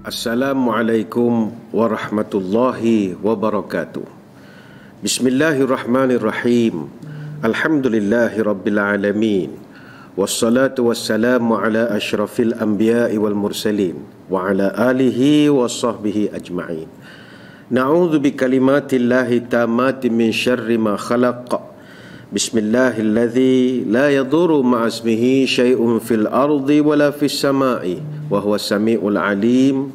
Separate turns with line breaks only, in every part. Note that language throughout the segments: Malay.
Assalamualaikum warahmatullahi wabarakatuh. Bismillahirrahmanirrahim. Alhamdulillahi rabbil alamin. Wassalatu wassalamu ala asyrafil anbiya'i wal mursalin wa ala alihi wa sahbihi ajma'in. Na'udzu bikalimatillahi tammati min syarri ma khalaq. Bismillahilladzi la yadurru ma'asmihi syai'un fil ardi wala fis sama'i wa huwa sami'ul alim.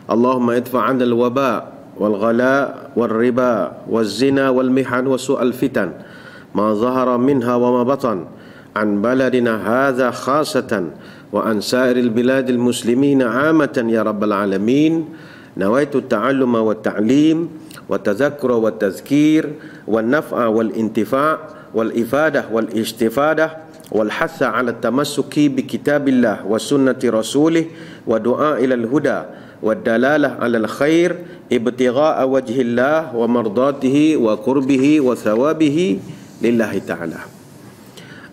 Allahumma idfa' 'anil waba' wal ghala' wal riba waz zina wal mihan wa su'al fitan ma zahara minha wa ma batan an baladina hadza khasatan wa an sa'iril biladil muslimina 'amatan ya rabbal alamin. Nawaitu ta'alluma wa ta'lim wa tadhakkura wa tadhkir wa naf'a wal intifa' wal ifadah wal istifadah wal hatha ala tamassuki bi kitabillah wa sunnati rasulih wa du'a ila al huda wa dalalah ala al khair ibtigha'a wajhillah wa mardatihi wa qurbihi wa thawabihi lillahi ta'ala.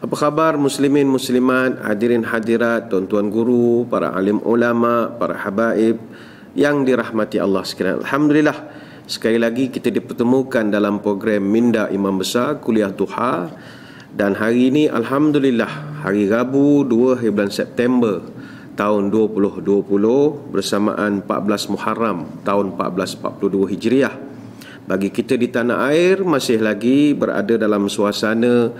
Apa khabar muslimin muslimat, hadirin hadirat, tuan-tuan guru, para alim ulama, para habaib yang dirahmati Allah sekalian. Alhamdulillah, sekali lagi kita dipertemukan dalam program Minda Imam Besar Kuliah Duha. Dan hari ini Alhamdulillah, hari Rabu 2 bulan September tahun 2020 bersamaan 14 Muharram tahun 1442 Hijriah. Bagi kita di tanah air masih lagi berada dalam suasana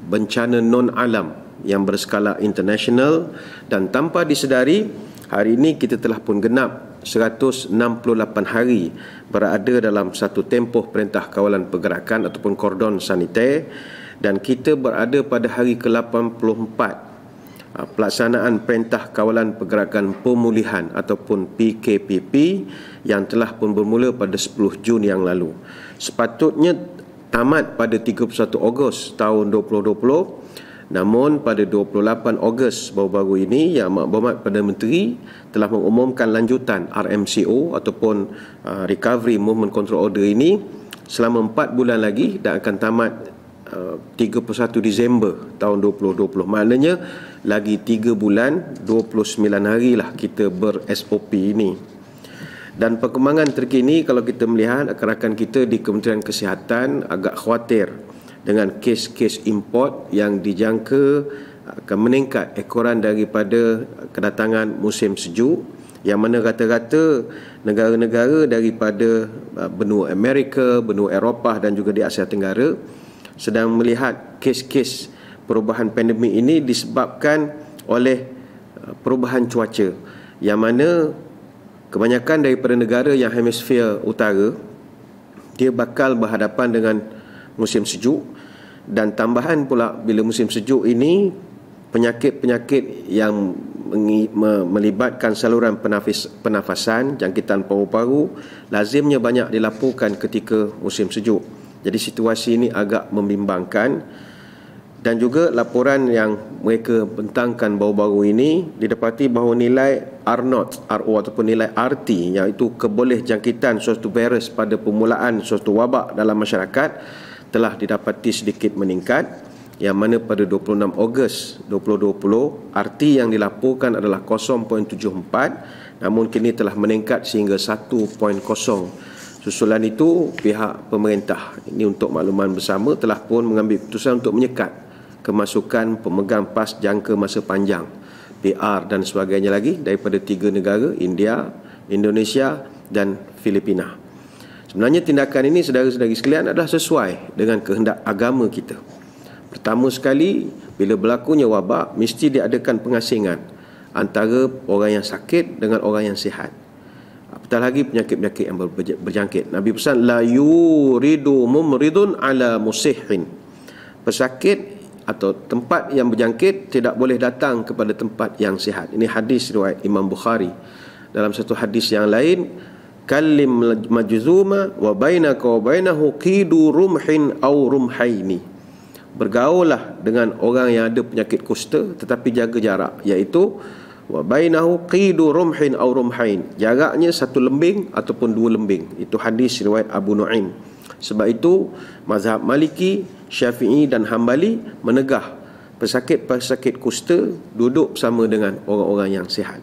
bencana non-alam yang berskala international. Dan tanpa disedari, hari ini kita telah pun genap 168 hari berada dalam satu tempoh perintah kawalan pergerakan ataupun kordon saniter, dan kita berada pada hari ke-84 pelaksanaan perintah kawalan pergerakan pemulihan ataupun PKPP yang telah pun bermula pada 10 Jun yang lalu. Sepatutnya tamat pada 31 Ogos tahun 2020. Namun pada 28 Ogos baru-baru ini, Yang Berhormat Perdana Menteri telah mengumumkan lanjutan RMCO ataupun Recovery Movement Control Order ini selama 4 bulan lagi dan akan tamat 31 Disember tahun 2020. Maknanya lagi 3 bulan 29 hari lah kita ber-SOP ini. Dan perkembangan terkini kalau kita melihat rakan-rakan kita di Kementerian Kesihatan agak khawatir dengan kes-kes import yang dijangka akan meningkat ekoran daripada kedatangan musim sejuk, yang mana rata-rata negara-negara daripada benua Amerika, benua Eropah dan juga di Asia Tenggara sedang melihat kes-kes perubahan pandemik ini disebabkan oleh perubahan cuaca, yang mana kebanyakan daripada negara yang hemisfer utara dia bakal berhadapan dengan musim sejuk. Dan tambahan pula, bila musim sejuk ini, penyakit-penyakit yang melibatkan saluran pernafasan, jangkitan paru-paru lazimnya banyak dilaporkan ketika musim sejuk. Jadi situasi ini agak membimbangkan. Dan juga laporan yang mereka bentangkan baru-baru ini, didapati bahawa nilai R0 ataupun nilai RT, iaitu keboleh jangkitan suatu virus pada permulaan suatu wabak dalam masyarakat, telah didapati sedikit meningkat, yang mana pada 26 Ogos 2020 RT yang dilaporkan adalah 0.74, namun kini telah meningkat sehingga 1.0. Susulan itu, pihak pemerintah, ini untuk makluman bersama, telah pun mengambil keputusan untuk menyekat kemasukan pemegang pas jangka masa panjang PR dan sebagainya lagi daripada 3 negara, India, Indonesia dan Filipina. Sebenarnya tindakan ini, saudara-saudari sekalian, adalah sesuai dengan kehendak agama kita. Pertama sekali, bila berlakunya wabak, mesti diadakan pengasingan antara orang yang sakit dengan orang yang sihat. Apatah lagi penyakit-penyakit yang berjangkit. Nabi pesan, la yuridu mumridun ala musihin. Pesakit atau tempat yang berjangkit tidak boleh datang kepada tempat yang sihat. Ini hadis riwayat Imam Bukhari. Dalam satu hadis yang lain, kallim majzuma wa bainaka wa bainahu qidu rumhin aw rumhaini. Bergaullah dengan orang yang ada penyakit kusta tetapi jaga jarak, iaitu wa bainahu qidu rumhin aw rumhain, jaraknya 1 lembing ataupun 2 lembing. Itu hadis riwayat Abu Nuaim. Sebab itu mazhab Maliki, Syafi'i dan Hambali menegah pesakit-pesakit kusta duduk bersama dengan orang-orang yang sihat.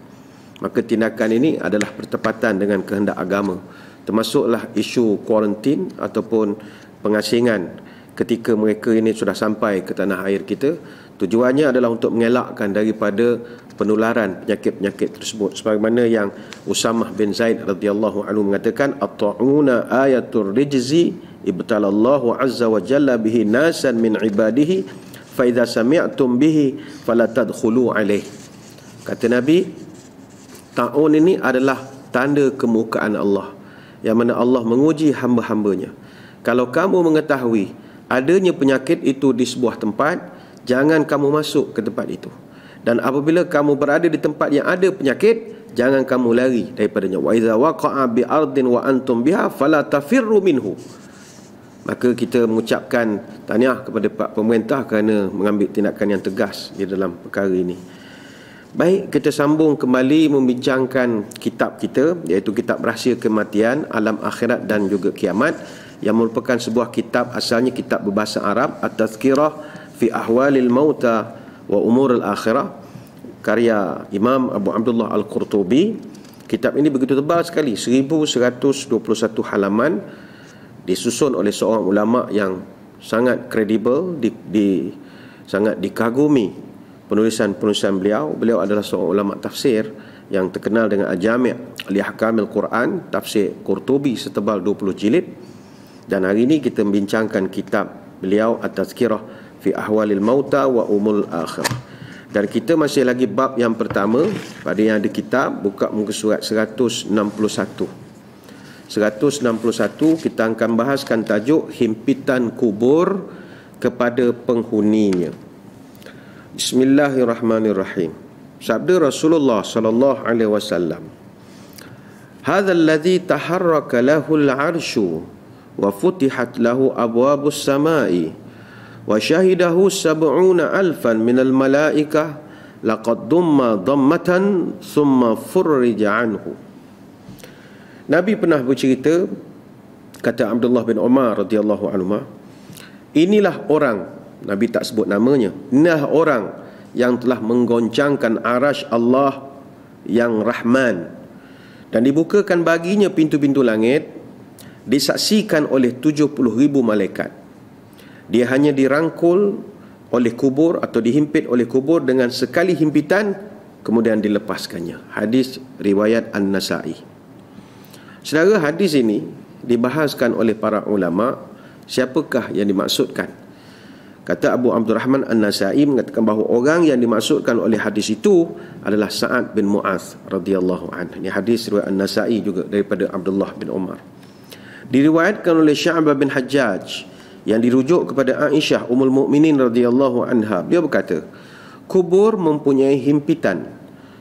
maka tindakan ini adalah bertepatan dengan kehendak agama. Termasuklah isu kuarantin ataupun pengasingan ketika mereka ini sudah sampai ke tanah air kita. Tujuannya adalah untuk mengelakkan daripada penularan penyakit-penyakit tersebut, sebagaimana yang Usamah bin Zaid radhiyallahu anhu mengatakan, at-ta'una ayatul rijzi ibtalallahu azza wa jalla bihi nasan min ibadihi fa idza sami'tum bihi fala tadkhulu alaih. Kata Nabi, ta'un ini adalah tanda kemukaan Allah, yang mana Allah menguji hamba-hambanya. Kalau kamu mengetahui adanya penyakit itu di sebuah tempat, jangan kamu masuk ke tempat itu. Dan apabila kamu berada di tempat yang ada penyakit, jangan kamu lari daripadanya. Wa idza waqa'a bi ardin wa antum biha fala tafirru minhu. Maka kita mengucapkan tahniah kepada Pak Pemerintah kerana mengambil tindakan yang tegas di dalam perkara ini. Baik, kita sambung kembali membincangkan kitab kita, iaitu kitab Rahsia Kematian, Alam Akhirat dan juga Kiamat, yang merupakan sebuah kitab, asalnya kitab berbahasa Arab, At-Tazkirah fi Ahwalil Mauta wa Umuril Akhirah, karya Imam Abu Abdullah Al-Qurtubi. Kitab ini begitu tebal sekali, 1121 halaman, disusun oleh seorang ulama yang sangat kredibel, sangat dikagumi penulisan-penulisan beliau. Beliau adalah seorang ulama tafsir yang terkenal dengan Al-Jami' li Ahkamil Quran, tafsir Qurtubi setebal 20 jilid. Dan hari ini kita membincangkan kitab beliau At-Tazkirah fi Ahwalil Mauta wa Umul Akhirah. Dan kita masih lagi bab yang pertama. Pada yang ada kitab, buka muka surat 161. 161 kita akan bahaskan tajuk himpitan kubur kepada penghuninya. Bismillahirrahmanirrahim. Sabda Rasulullah sallallahu alaihi wasallam, "Hadzal ladzi taharraka lahul 'arsyu wa futihat lahu abwabus samai wa syahidahu 70,000 minal malaikah laqad dumma dhammatan thumma furrija anhu." Nabi pernah bercerita, kata Abdullah bin Umar radhiyallahu anhu, inilah orang, Nabi tak sebut namanya, inilah orang yang telah menggoncangkan arasy Allah yang Rahman, dan dibukakan baginya pintu-pintu langit, disaksikan oleh 70,000 malaikat. Dia hanya dirangkul oleh kubur atau dihimpit oleh kubur dengan sekali himpitan, kemudian dilepaskannya. Hadis riwayat An-Nasa'i. Saudara, hadis ini dibahaskan oleh para ulama, siapakah yang dimaksudkan. Kata Abu Abdurrahman An-Nasa'i mengatakan bahawa orang yang dimaksudkan oleh hadis itu adalah Sa'ad bin Mu'adz radhiyallahu anhu. Ini hadis riwayat An-Nasa'i juga daripada Abdullah bin Umar. Diriwayatkan oleh Syu'bah bin Hajjaj yang dirujuk kepada Aisyah Ummul Mukminin radhiyallahu anha. Beliau berkata, kubur mempunyai himpitan,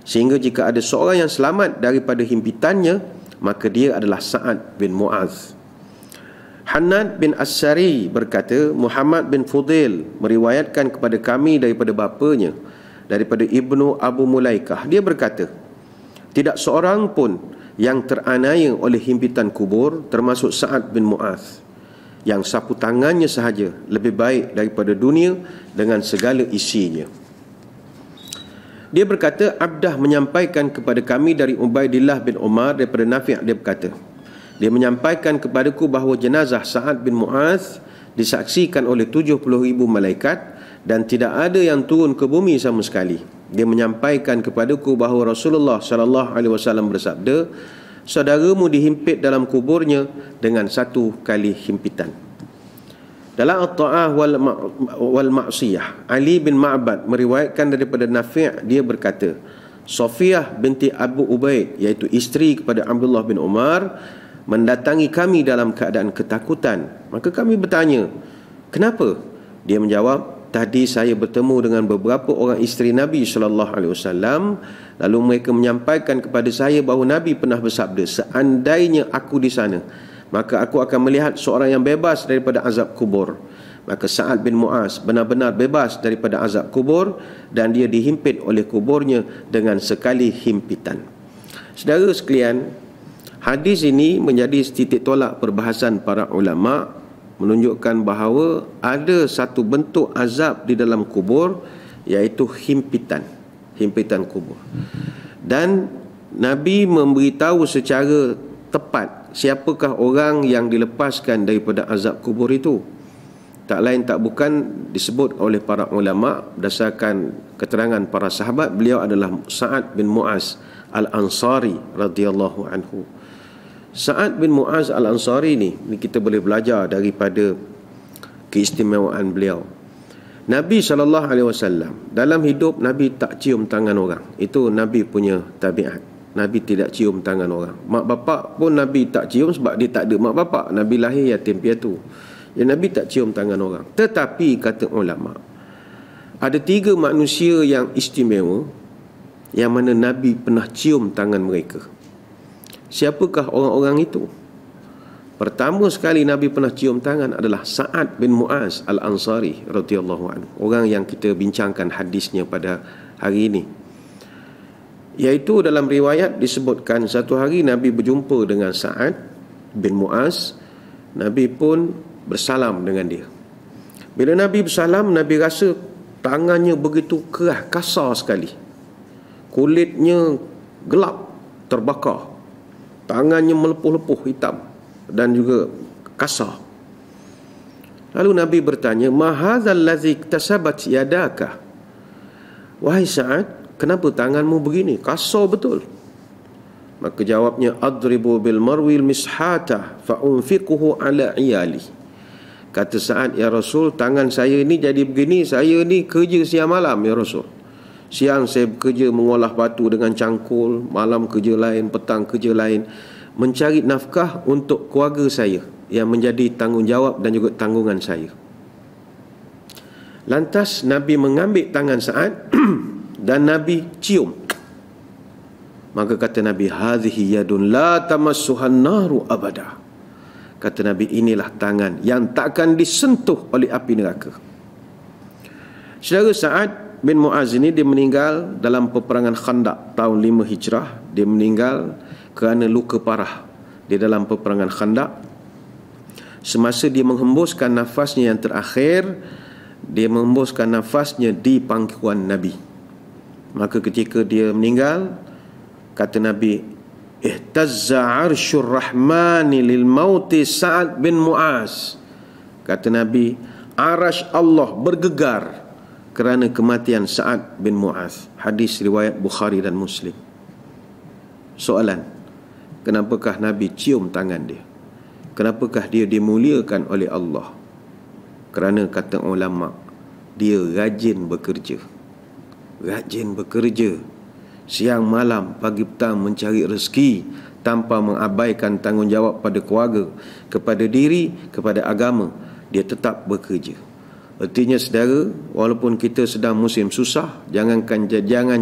sehingga jika ada seorang yang selamat daripada himpitannya, maka dia adalah Sa'ad bin Mu'adz. Hannad bin As-Sari berkata, Muhammad bin Fudail meriwayatkan kepada kami daripada bapanya, daripada Ibnu Abu Mulaikah. Dia berkata, tidak seorang pun yang teraniaya oleh himpitan kubur, termasuk Sa'ad bin Mu'adz, yang sapu tangannya sahaja lebih baik daripada dunia dengan segala isinya. Dia berkata, Abdah menyampaikan kepada kami dari Ubaidillah bin Umar daripada Nafi', dia berkata, dia menyampaikan kepadaku bahawa jenazah Sa'ad bin Mu'adz disaksikan oleh 70,000 malaikat dan tidak ada yang turun ke bumi sama sekali. Dia menyampaikan kepadaku bahawa Rasulullah sallallahu alaihi wasallam bersabda, saudaramu dihimpit dalam kuburnya dengan satu kali himpitan. Dalam At-Ta'ah wal Ma'siyah, Ali bin Ma'bad meriwayatkan daripada Nafi', dia berkata, Safiyah binti Abu Ubaid, iaitu isteri kepada Abdullah bin Umar, mendatangi kami dalam keadaan ketakutan. Maka kami bertanya, kenapa? Dia menjawab, tadi saya bertemu dengan beberapa orang isteri Nabi sallallahu alaihi wasallam, lalu mereka menyampaikan kepada saya bahawa Nabi pernah bersabda, seandainya aku di sana, maka aku akan melihat seorang yang bebas daripada azab kubur. Maka Sa'ad bin Mu'adz benar-benar bebas daripada azab kubur, dan dia dihimpit oleh kuburnya dengan sekali himpitan. Saudara sekalian, hadis ini menjadi titik tolak perbahasan para ulama, menunjukkan bahawa ada satu bentuk azab di dalam kubur, iaitu himpitan kubur. Dan Nabi memberitahu secara tepat siapakah orang yang dilepaskan daripada azab kubur itu. Tak lain tak bukan disebut oleh para ulama berdasarkan keterangan para sahabat, beliau adalah Sa'ad bin Mu'az Al-Ansari radhiyallahu anhu. Sa'ad bin Mu'az Al-Ansari ni kita boleh belajar daripada keistimewaan beliau. Nabi SAW dalam hidup Nabi tak cium tangan orang. Itu Nabi punya tabiat. Nabi tidak cium tangan orang. Mak bapak pun Nabi tak cium sebab dia tak ada mak bapak. Nabi lahir yatim piatu. Ya, Nabi tak cium tangan orang. Tetapi kata ulama, ada 3 manusia yang istimewa yang mana Nabi pernah cium tangan mereka. Siapakah orang-orang itu? Pertama sekali Nabi pernah cium tangan adalah Sa'ad bin Mu'az Al-Ansari radhiyallahu anhu. Orang yang kita bincangkan hadisnya pada hari ini. Iaitu dalam riwayat disebutkan satu hari Nabi berjumpa dengan Sa'ad bin Mu'az. Nabi pun bersalam dengan dia. Bila Nabi bersalam, Nabi rasa tangannya begitu keras, kasar sekali. Kulitnya gelap, terbakar. Tangannya melepuh-lepuh hitam dan juga kasar. Lalu Nabi bertanya, "Ma hadzal ladzi iktasabat yadaka?" Wahai Sa'ad, kenapa tanganmu begini? Kasar betul. Maka jawabnya, "Adribu bil marwil mishata fa unfiquhu ala iyali." Kata Sa'ad, "Ya Rasul, tangan saya ni jadi begini, saya ni kerja siang malam ya Rasul. Siang saya bekerja mengolah batu dengan cangkul, malam kerja lain, petang kerja lain, mencari nafkah untuk keluarga saya yang menjadi tanggungjawab dan juga tanggungan saya." Lantas Nabi mengambil tangan Sa'ad dan Nabi cium. Maka kata Nabi, "Hadhihi yadun la tamassuhan naru abada." Kata Nabi, inilah tangan yang takkan disentuh oleh api neraka. Saudara, Sa'ad bin Mu'az ini dia meninggal dalam peperangan Khandaq tahun 5 Hijrah. Dia meninggal kerana luka parah di dalam peperangan Khandaq. Semasa dia menghembuskan nafasnya yang terakhir, dia menghembuskan nafasnya di pangkuan Nabi. Maka ketika dia meninggal, kata Nabi, "Ihtazza 'arsyur rahmani lil mauti Sa'ad bin Mu'az." Kata Nabi, arasy Allah bergegar kerana kematian Sa'ad bin Mu'az. Hadis riwayat Bukhari dan Muslim. Soalan, kenapakah Nabi cium tangan dia? Kenapakah dia dimuliakan oleh Allah? Kerana kata ulama, dia rajin bekerja. Rajin bekerja. Siang malam, pagi petang mencari rezeki tanpa mengabaikan tanggungjawab pada keluarga, kepada diri, kepada agama. Dia tetap bekerja. Artinya saudara, walaupun kita sedang musim susah, jangan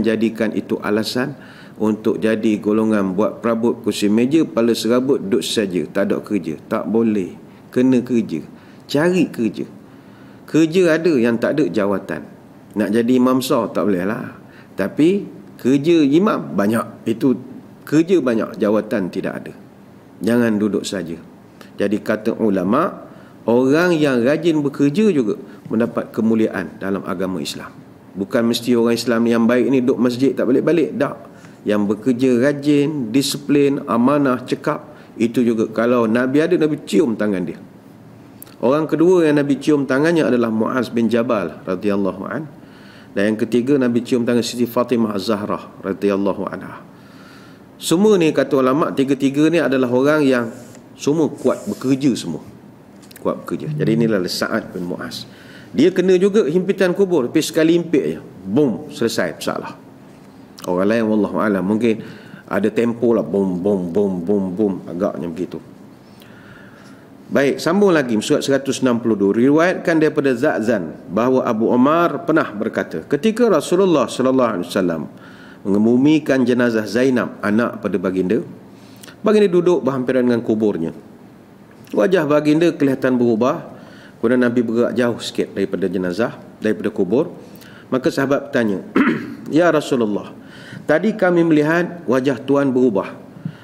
jadikan itu alasan untuk jadi golongan buat perabot kursi meja, kepala serabut, duduk saja, tak ada kerja. Tak boleh. Kena kerja. Cari kerja. Kerja ada yang tak ada jawatan. Nak jadi imam besar tak boleh lah. Tapi kerja imam banyak. Itu kerja banyak, jawatan tidak ada. Jangan duduk saja. Jadi kata ulama, orang yang rajin bekerja juga mendapat kemuliaan dalam agama Islam. Bukan mesti orang Islam yang baik ni duduk masjid tak balik-balik. Tak. Yang bekerja rajin, disiplin, amanah, cekap, itu juga kalau Nabi ada, Nabi cium tangan dia. Orang kedua yang Nabi cium tangannya adalah Mu'az bin Jabal radhiyallahu an. Dan yang ketiga, Nabi cium tangan Siti Fatimah Az-Zahra radhiyallahu anha. Semua ni kata ulama, tiga-tiga ni adalah orang yang semua kuat bekerja semua. Kuat bekerja. Jadi inilah Sa'ad bin Mu'az. Dia kena juga himpitan kubur, tapi sekali himpit je, boom, selesai masalah. Orang lain wallahu alam mungkin ada tempo lah, boom boom boom boom boom, agaknya begitu. Baik, sambung lagi surat 162. Riwayatkan daripada Za'zan bahawa Abu Umar pernah berkata, ketika Rasulullah sallallahu alaihi wasallam mengebumikan jenazah Zainab, anak pada baginda, baginda duduk berhampiran dengan kuburnya. Wajah baginda kelihatan berubah. Kemudian Nabi bergerak jauh sikit daripada jenazah, daripada kubur. Maka sahabat bertanya, "Ya Rasulullah, tadi kami melihat wajah Tuan berubah.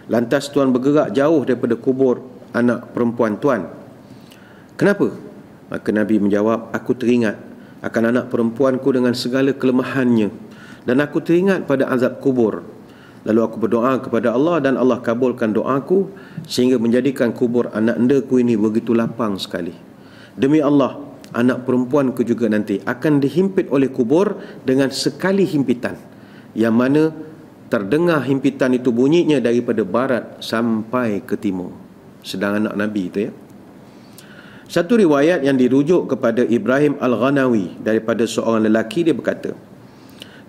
Lantas Tuan bergerak jauh daripada kubur anak perempuan Tuan. Kenapa?" Maka Nabi menjawab, "Aku teringat akan anak perempuanku dengan segala kelemahannya. Dan aku teringat pada azab kubur. Lalu aku berdoa kepada Allah dan Allah kabulkan doaku sehingga menjadikan kubur anak endaku ini begitu lapang sekali. Demi Allah, anak perempuanku juga nanti akan dihimpit oleh kubur dengan sekali himpitan, yang mana terdengar himpitan itu bunyinya daripada barat sampai ke timur. Sedang anak Nabi itu ya. Satu riwayat yang dirujuk kepada Ibrahim Al-Ghanawi daripada seorang lelaki, dia berkata,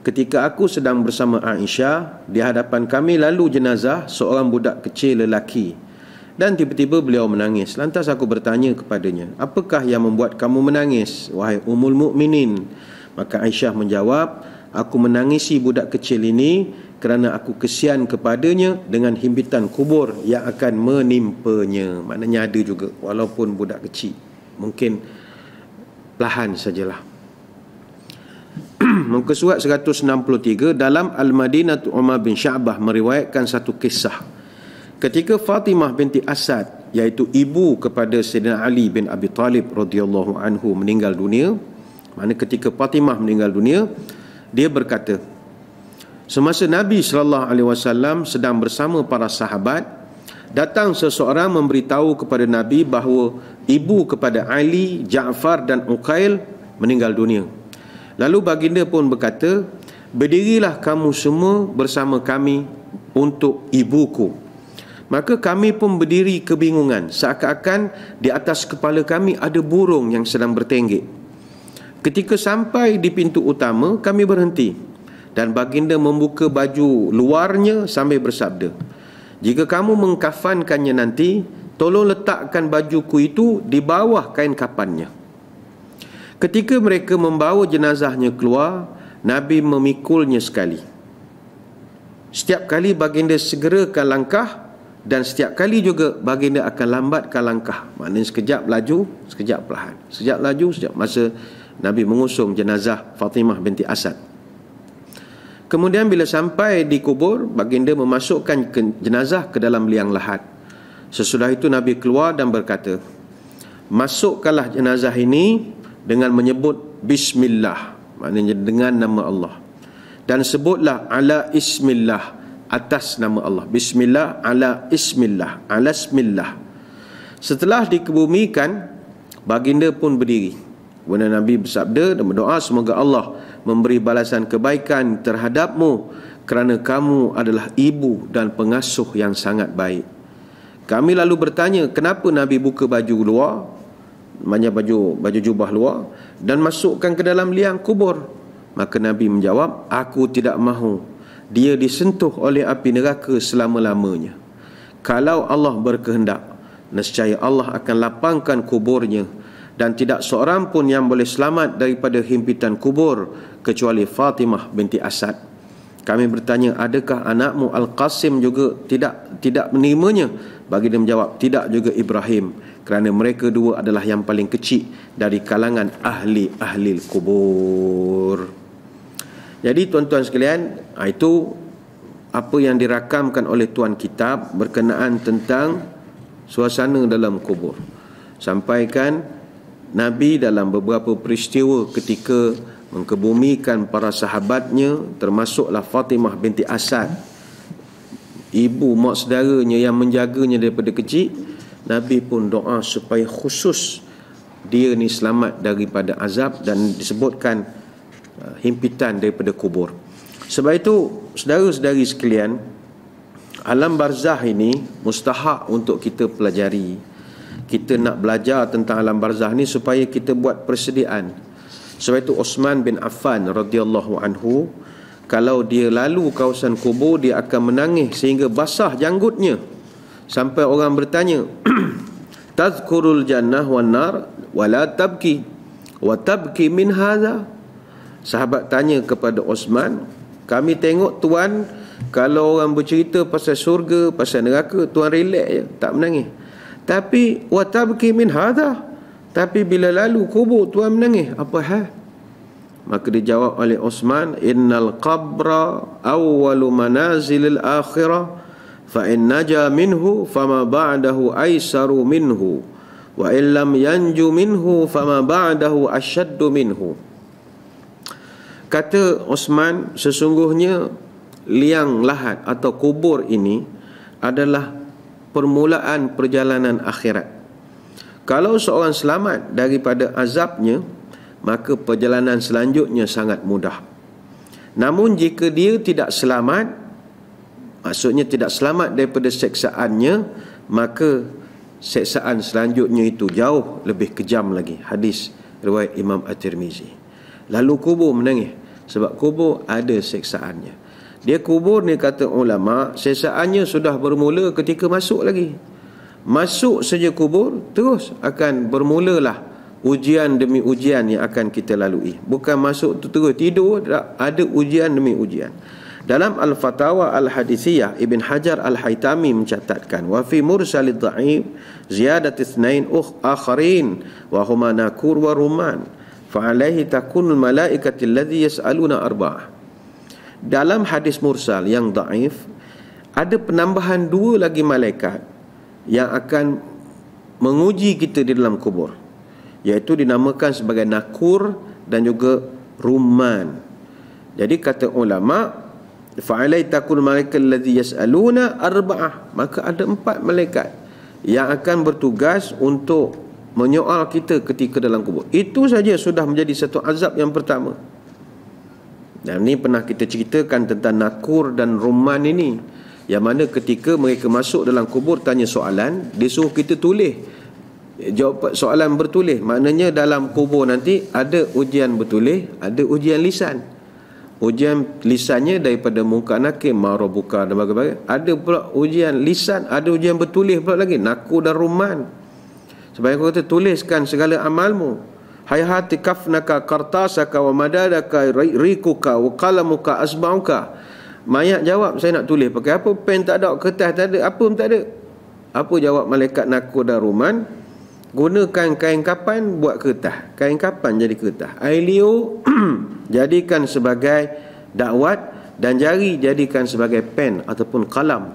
ketika aku sedang bersama Aisyah, di hadapan kami lalu jenazah seorang budak kecil lelaki, dan tiba-tiba beliau menangis. Lantas aku bertanya kepadanya, apakah yang membuat kamu menangis, wahai Ummul Mukminin? Maka Aisyah menjawab, aku menangisi budak kecil ini kerana aku kesian kepadanya dengan himpitan kubur yang akan menimpanya. Maknanya ada juga, walaupun budak kecil, mungkin perlahan sajalah. Muka surat 163, dalam Al-Madinah, Umar bin Sya'bah meriwayatkan satu kisah. Ketika Fatimah binti Asad, iaitu ibu kepada Sayyidina Ali bin Abi Talib radhiyallahu anhu, meninggal dunia, mana ketika Fatimah meninggal dunia, dia berkata, semasa Nabi SAW sedang bersama para sahabat, datang seseorang memberitahu kepada Nabi bahawa ibu kepada Ali, Ja'far dan Uqail meninggal dunia. Lalu baginda pun berkata, berdirilah kamu semua bersama kami untuk ibuku. Maka kami pun berdiri kebingungan, seakan-akan di atas kepala kami ada burung yang sedang bertenggek. Ketika sampai di pintu utama, kami berhenti dan baginda membuka baju luarnya sambil bersabda, jika kamu mengkafankannya nanti, tolong letakkan bajuku itu di bawah kain kafannya. Ketika mereka membawa jenazahnya keluar, Nabi memikulnya sekali. Setiap kali baginda segerakan langkah, dan setiap kali juga baginda akan lambatkan langkah. Maknanya sekejap laju, sekejap perlahan. Sekejap laju, sekejap. Masa Nabi mengusung jenazah Fatimah binti Asad. Kemudian bila sampai di kubur, baginda memasukkan jenazah ke dalam liang lahat. Sesudah itu Nabi keluar dan berkata, masukkanlah jenazah ini dengan menyebut Bismillah, maknanya dengan nama Allah, dan sebutlah ala ismillah, atas nama Allah. Bismillah ala ismillah, ala ismillah. Setelah dikebumikan, baginda pun berdiri. Kemudian Nabi bersabda dan berdoa, semoga Allah memberi balasan kebaikan terhadapmu kerana kamu adalah ibu dan pengasuh yang sangat baik. Kami lalu bertanya, kenapa Nabi buka baju luar, banyak baju jubah luar, dan masukkan ke dalam liang kubur? Maka Nabi menjawab, aku tidak mahu dia disentuh oleh api neraka selama-lamanya. Kalau Allah berkehendak, nescaya Allah akan lapangkan kuburnya, dan tidak seorang pun yang boleh selamat daripada himpitan kubur kecuali Fatimah binti Asad. Kami bertanya, adakah anakmu Al-Qasim juga tidak menerimanya? Baginda menjawab, tidak juga Ibrahim, kerana mereka dua adalah yang paling kecil dari kalangan ahli kubur. Jadi tuan-tuan sekalian, itu apa yang dirakamkan oleh tuan kitab berkenaan tentang suasana dalam kubur. Sampaikan Nabi dalam beberapa peristiwa ketika mengkebumikan para sahabatnya, termasuklah Fatimah binti Asad, ibu mak saudaranya yang menjaganya daripada kecil. Nabi pun doa supaya khusus dia ni selamat daripada azab, dan disebutkan himpitan daripada kubur. Sebab itu saudara-saudari sekalian, alam barzah ini mustahak untuk kita pelajari. Kita nak belajar tentang alam barzah ni supaya kita buat persediaan. Sebab itu Uthman bin Affan radhiyallahu anhu, kalau dia lalu kawasan kubur, dia akan menangis sehingga basah janggutnya, sampai orang bertanya, tazkurul jannah wan nar wala tabki wa tabki min hadha. Sahabat tanya kepada Uthman, kami tengok tuan kalau orang bercerita pasal syurga, pasal neraka, tuan relax je, tak menangis. Tapi wa tabki min hadha, tapi bila lalu kubur tuan menangis, apa hal? Maka dijawab oleh Uthman, innal qabra awwalu manazilil akhirah, fa in naja minhu fama ba'dahu aisaru minhu, wa in lam yanju minhu fama ba'dahu asyaddu minhu. Kata Uthman, sesungguhnya liang lahat atau kubur ini adalah permulaan perjalanan akhirat. Kalau seorang selamat daripada azabnya, maka perjalanan selanjutnya sangat mudah. Namun jika dia tidak selamat, maksudnya tidak selamat daripada seksaannya, maka seksaan selanjutnya itu jauh lebih kejam lagi. Hadis riwayat Imam At-Tirmizi. Lalu kubur menangis, sebab kubur ada seksaannya. Dia kubur ni, kata ulama, seksaannya sudah bermula ketika masuk lagi. Masuk saja kubur, terus akan bermulalah ujian demi ujian yang akan kita lalui. Bukan masuk tu terus tidur, ada ujian demi ujian. Dalam Al-Fatawa Al-Hadithiyah, Ibn Hajar Al-Haytami mencatatkan, wa fi mursalid dha'if ziyadat ithnain akharin wa huma nakur wa ruman fa alaihi takunul malaikati alladhi yas'aluna arba'ah. Dalam hadis mursal yang dhaif, ada penambahan 2 lagi malaikat yang akan menguji kita di dalam kubur, iaitu dinamakan sebagai nakur dan juga ruman. Jadi kata ulama, fa'alai takun malaikat alladhi yas'aluna arba'ah, maka ada 4 malaikat yang akan bertugas untuk menyoal kita ketika dalam kubur. Itu saja sudah menjadi satu azab yang pertama. Dan ini pernah kita ceritakan tentang nakur dan ruman ini, yang mana ketika mereka masuk dalam kubur tanya soalan, dia suruh kita tulis jawab soalan bertulis. Maknanya dalam kubur nanti ada ujian bertulis, ada ujian lisan. Ujian lisannya daripada muka nakir, marabuka dan sebagainya. Ada pula ujian lisan, ada ujian bertulis pula lagi, naku dan ruman. Sebab aku kata, tuliskan segala amalmu. Hayhati kafnaka kartasaka wa madadaka rikuka wa qalamuka asba'uka. Mayat jawab, saya nak tulis pakai apa? Pen tak ada, kertas tak ada, apa pun tak ada. Apa jawab malaikat naku dan ruman? Gunakan kain kapan buat kertas. Kain kapan jadi kertas. Air liur jadikan sebagai dakwat, dan jari jadikan sebagai pen ataupun kalam.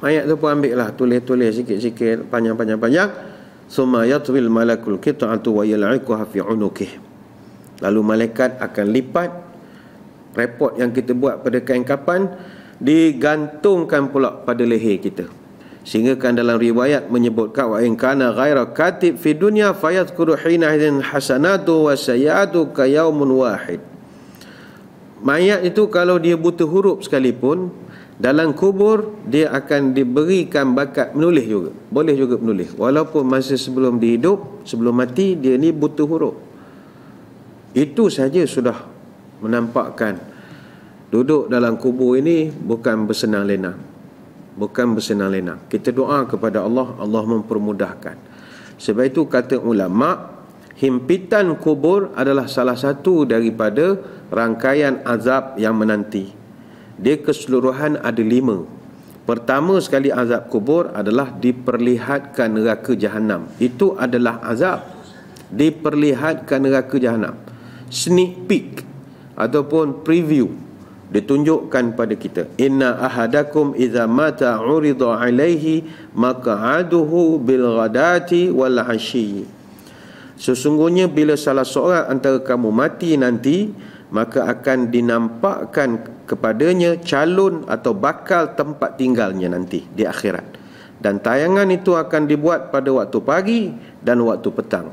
Mayat tu pun ambil lah, tulis-tulis sikit-sikit, panjang-panjang. Summa yatwil malakul qit'atu wa yal'iquha fi 'unuqih. Lalu malaikat akan lipat report yang kita buat pada kain kapan, digantungkan pula pada leher kita. Sehingga kan dalam riwayat menyebutkan, wa in kana ghaira katib fi dunya fayadhkuru hina idzin hasanatu wa sayyi'atu ka yaumun wahid. Mayat itu kalau dia buta huruf sekalipun, dalam kubur dia akan diberikan bakat menulis juga. Boleh juga menulis. Walaupun masa sebelum dia hidup, sebelum mati, dia ni buta huruf. Itu saja sudah menampakkan duduk dalam kubur ini bukan bersenang lenang. Bukan bersenang lenang. Kita doa kepada Allah, Allah mempermudahkan. Sebab itu kata ulama, himpitan kubur adalah salah satu daripada rangkaian azab yang menanti. Dia keseluruhan ada 5. Pertama sekali azab kubur adalah diperlihatkan neraka jahanam. Itu adalah azab. Diperlihatkan neraka jahanam. Sneak peek ataupun preview ditunjukkan pada kita. Inna ahadakum idza mata urida alaihi maq'aduhu bil ghadati wal ashi. Sesungguhnya bila salah seorang antara kamu mati nanti, maka akan dinampakkan kepadanya calon atau bakal tempat tinggalnya nanti di akhirat. Dan tayangan itu akan dibuat pada waktu pagi dan waktu petang.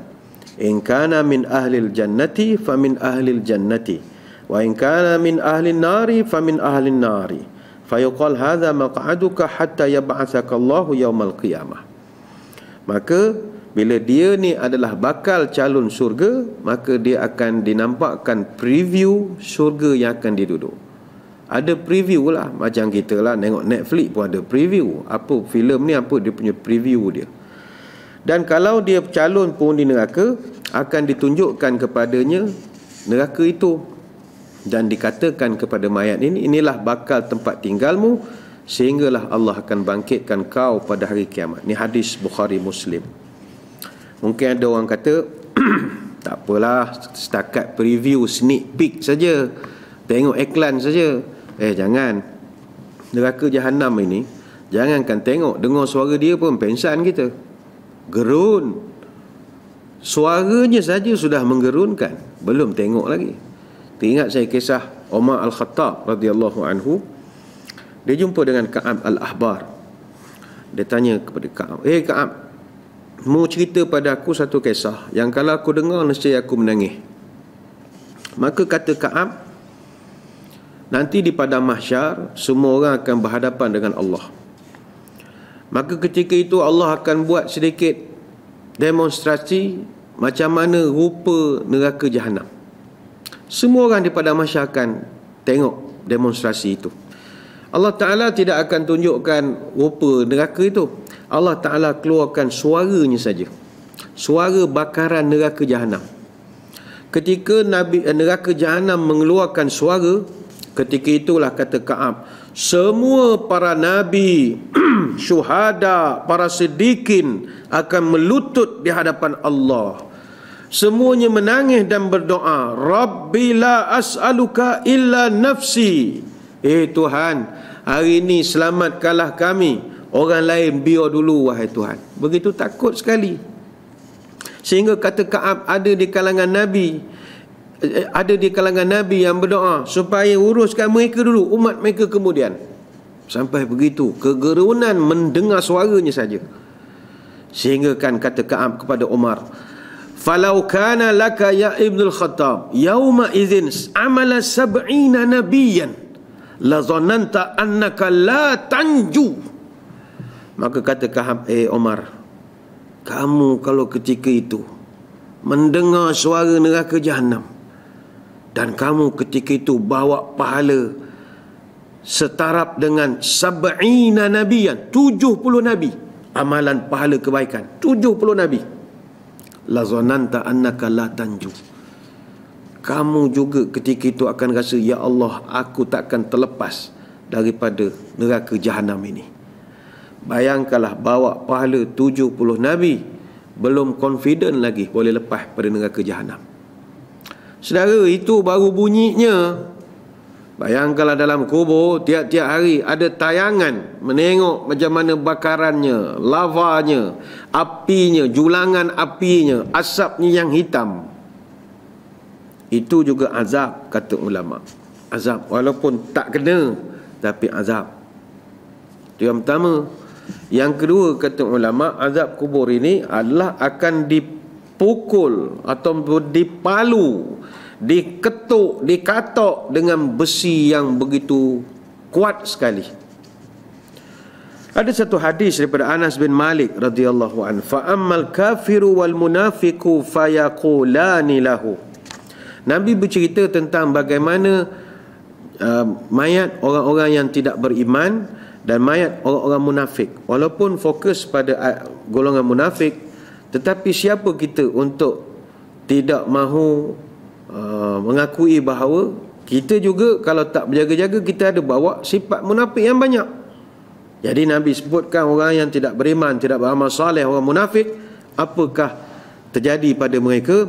In kana min ahlil jannati famin ahlil jannati, wa in kana min ahlin nari famin ahlin nari. Fayuqal hadza maq'aduka hatta yab'atsaka Allahu yaumal qiyamah. Maka bila dia ni adalah bakal calon syurga, maka dia akan dinampakkan preview syurga yang akan diduduk. Ada preview lah, macam kita lah tengok Netflix pun ada preview. Apa filem ni, apa dia punya preview dia. Dan kalau dia calon pun di neraka, akan ditunjukkan kepadanya neraka itu, dan dikatakan kepada mayat ini, inilah bakal tempat tinggalmu, sehinggalah Allah akan bangkitkan kau pada hari kiamat. Ni hadis Bukhari Muslim. Mungkin ada orang kata tak apalah, setakat preview, sneak peek saja, tengok iklan saja. Jangan. Neraka jahanam ini, jangankan tengok, dengar suara dia pun pengsan kita. Gerun. Suaranya saja sudah menggerunkan, belum tengok lagi. Teringat saya kisah Umar Al-Khattab radhiyallahu anhu. Dia jumpa dengan Ka'ab Al-Ahbar. Dia tanya kepada Ka'ab, Ka'ab, mau cerita pada aku satu kisah yang kalau aku dengar nescaya aku menangis. Maka kata Ka'ab, nanti di padang mahsyar semua orang akan berhadapan dengan Allah. Maka ketika itu Allah akan buat sedikit demonstrasi macam mana rupa neraka Jahannam. Semua orang di padang mahsyar akan tengok demonstrasi itu. Allah Ta'ala tidak akan tunjukkan rupa neraka itu. Allah Ta'ala keluarkan suaranya saja, suara bakaran neraka Jahannam. Ketika neraka Jahannam mengeluarkan suara, ketika itulah kata Ka'ab, semua para nabi, syuhada, para siddiqin akan melutut di hadapan Allah. Semuanya menangis dan berdoa, Rabbi la as'aluka illa nafsi. Tuhan, hari ini selamatkanlah kami, orang lain biar dulu wahai Tuhan. Begitu takut sekali. Sehingga kata Ka'ab, ada di kalangan Nabi yang berdoa supaya uruskan mereka dulu, umat mereka kemudian. Sampai begitu kegerunan mendengar suaranya saja. Sehingga kan kata Ka'ab kepada Umar, falau kana laka ya Ibnul Khattab yauma idzin amala 70 nabiyan la zananta annaka la tanju. Maka kata Ka'ab, Umar, kamu kalau ketika itu mendengar suara neraka Jahannam dan kamu ketika itu bawa pahala setaraf dengan 70 nabiyan, 70 nabi, amalan pahala kebaikan 70 nabi, la zananta annaka la tanju, kamu juga ketika itu akan rasa, ya Allah, aku takkan terlepas daripada neraka Jahannam ini. Bayangkanlah bawa pahala 70 nabi, belum confident lagi boleh lepas pada neraka Jahannam. Saudara, itu baru bunyinya. Bayangkanlah dalam kubur tiap-tiap hari ada tayangan menengok macam mana bakarannya, lavanya, apinya, julangan apinya, asapnya yang hitam. Itu juga azab, kata ulama. Azab walaupun tak kena, tapi azab. Itu yang pertama. Yang kedua, kata ulama, azab kubur ini adalah akan dipukul atau dipalu, diketuk, dikatok dengan besi yang begitu kuat sekali. Ada satu hadis daripada Anas bin Malik radhiyallahu anhu, fa ammal kafiru wal munafiqu fayaqulani lahu. Nabi bercerita tentang bagaimana mayat orang-orang yang tidak beriman dan mayat orang-orang munafik. Walaupun fokus pada golongan munafik, tetapi siapa kita untuk tidak mahu mengakui bahawa kita juga kalau tak berjaga-jaga, kita ada bawa sifat munafik yang banyak. Jadi Nabi sebutkan orang yang tidak beriman, tidak beramal soleh, orang munafik, apakah terjadi pada mereka?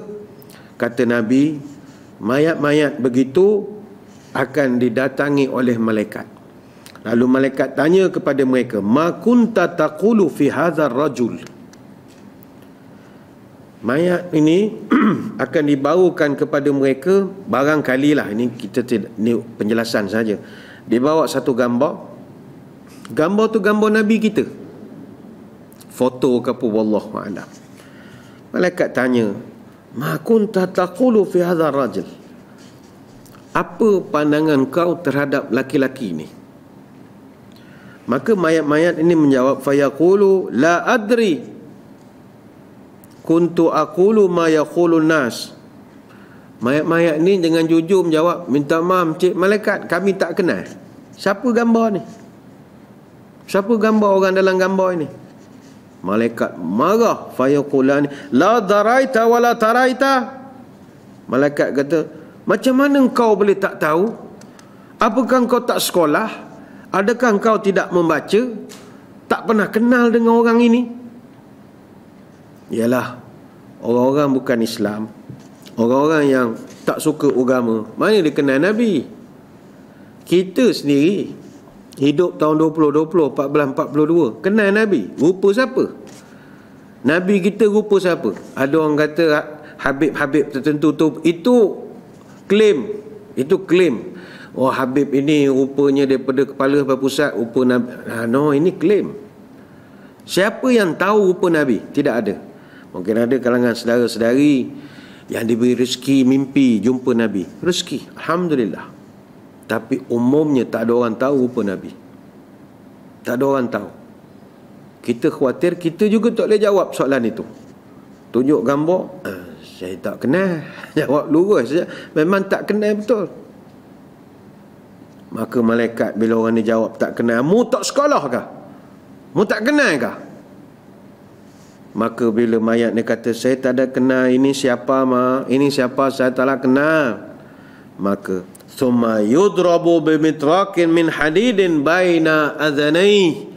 Kata Nabi, mayat-mayat begitu akan didatangi oleh malaikat. Lalu malaikat tanya kepada mereka, ma kunta taqulu fi hadzal rajul. Mayat ini akan dibawakan kepada mereka, barangkali lah, ini kita tidak, ini penjelasan saja. Dibawa satu gambar. Gambar tu gambar Nabi kita. Foto ke apa, wallahu a'lam. Malaikat tanya, ma kunta taqulu fi hadzal rajul. Apa pandangan kau terhadap laki-laki ini? Maka mayat-mayat ini menjawab, fayaqulu la adri kuntu aqulu ma yaqulun nas. Mayat-mayat ini dengan jujur menjawab, minta maaf cik malaikat, kami tak kenal. Siapa gambar ni? Siapa gambar orang dalam gambar ini? Malaikat marah, fayaqulani la daraita wala taraita. Malaikat kata, macam mana engkau boleh tak tahu? Apakah engkau tak sekolah? Adakah engkau tidak membaca? Tak pernah kenal dengan orang ini? Yalah, orang-orang bukan Islam, orang-orang yang tak suka agama, mana dia kenal Nabi? Kita sendiri hidup tahun 2020, 1442, kenal Nabi? Rupa siapa? Nabi kita rupa siapa? Ada orang kata Habib-habib tertentu tu, itu klaim Itu klaim. Oh, Habib ini rupanya daripada kepala sampai pusat rupa Nabi. No, ini klaim. Siapa yang tahu rupa Nabi? Tidak ada. Mungkin ada kalangan saudara-saudari yang diberi rezeki mimpi jumpa Nabi. Rezeki, alhamdulillah. Tapi umumnya tak ada orang tahu rupa Nabi. Tak ada orang tahu. Kita khawatir kita juga tak boleh jawab soalan itu. Tunjuk gambar, saya tak kenal. Jawab lurus saja, memang tak kenal betul. Maka malaikat bila orang ni jawab tak kenal, mu tak sekolah kah? Mu tak kenal kah? Maka bila mayat ni kata, saya tak ada kenal, ini siapa ini siapa, saya taklah kenal. Maka thumma yudrabu bimitrakin min hadidin baina adhanai.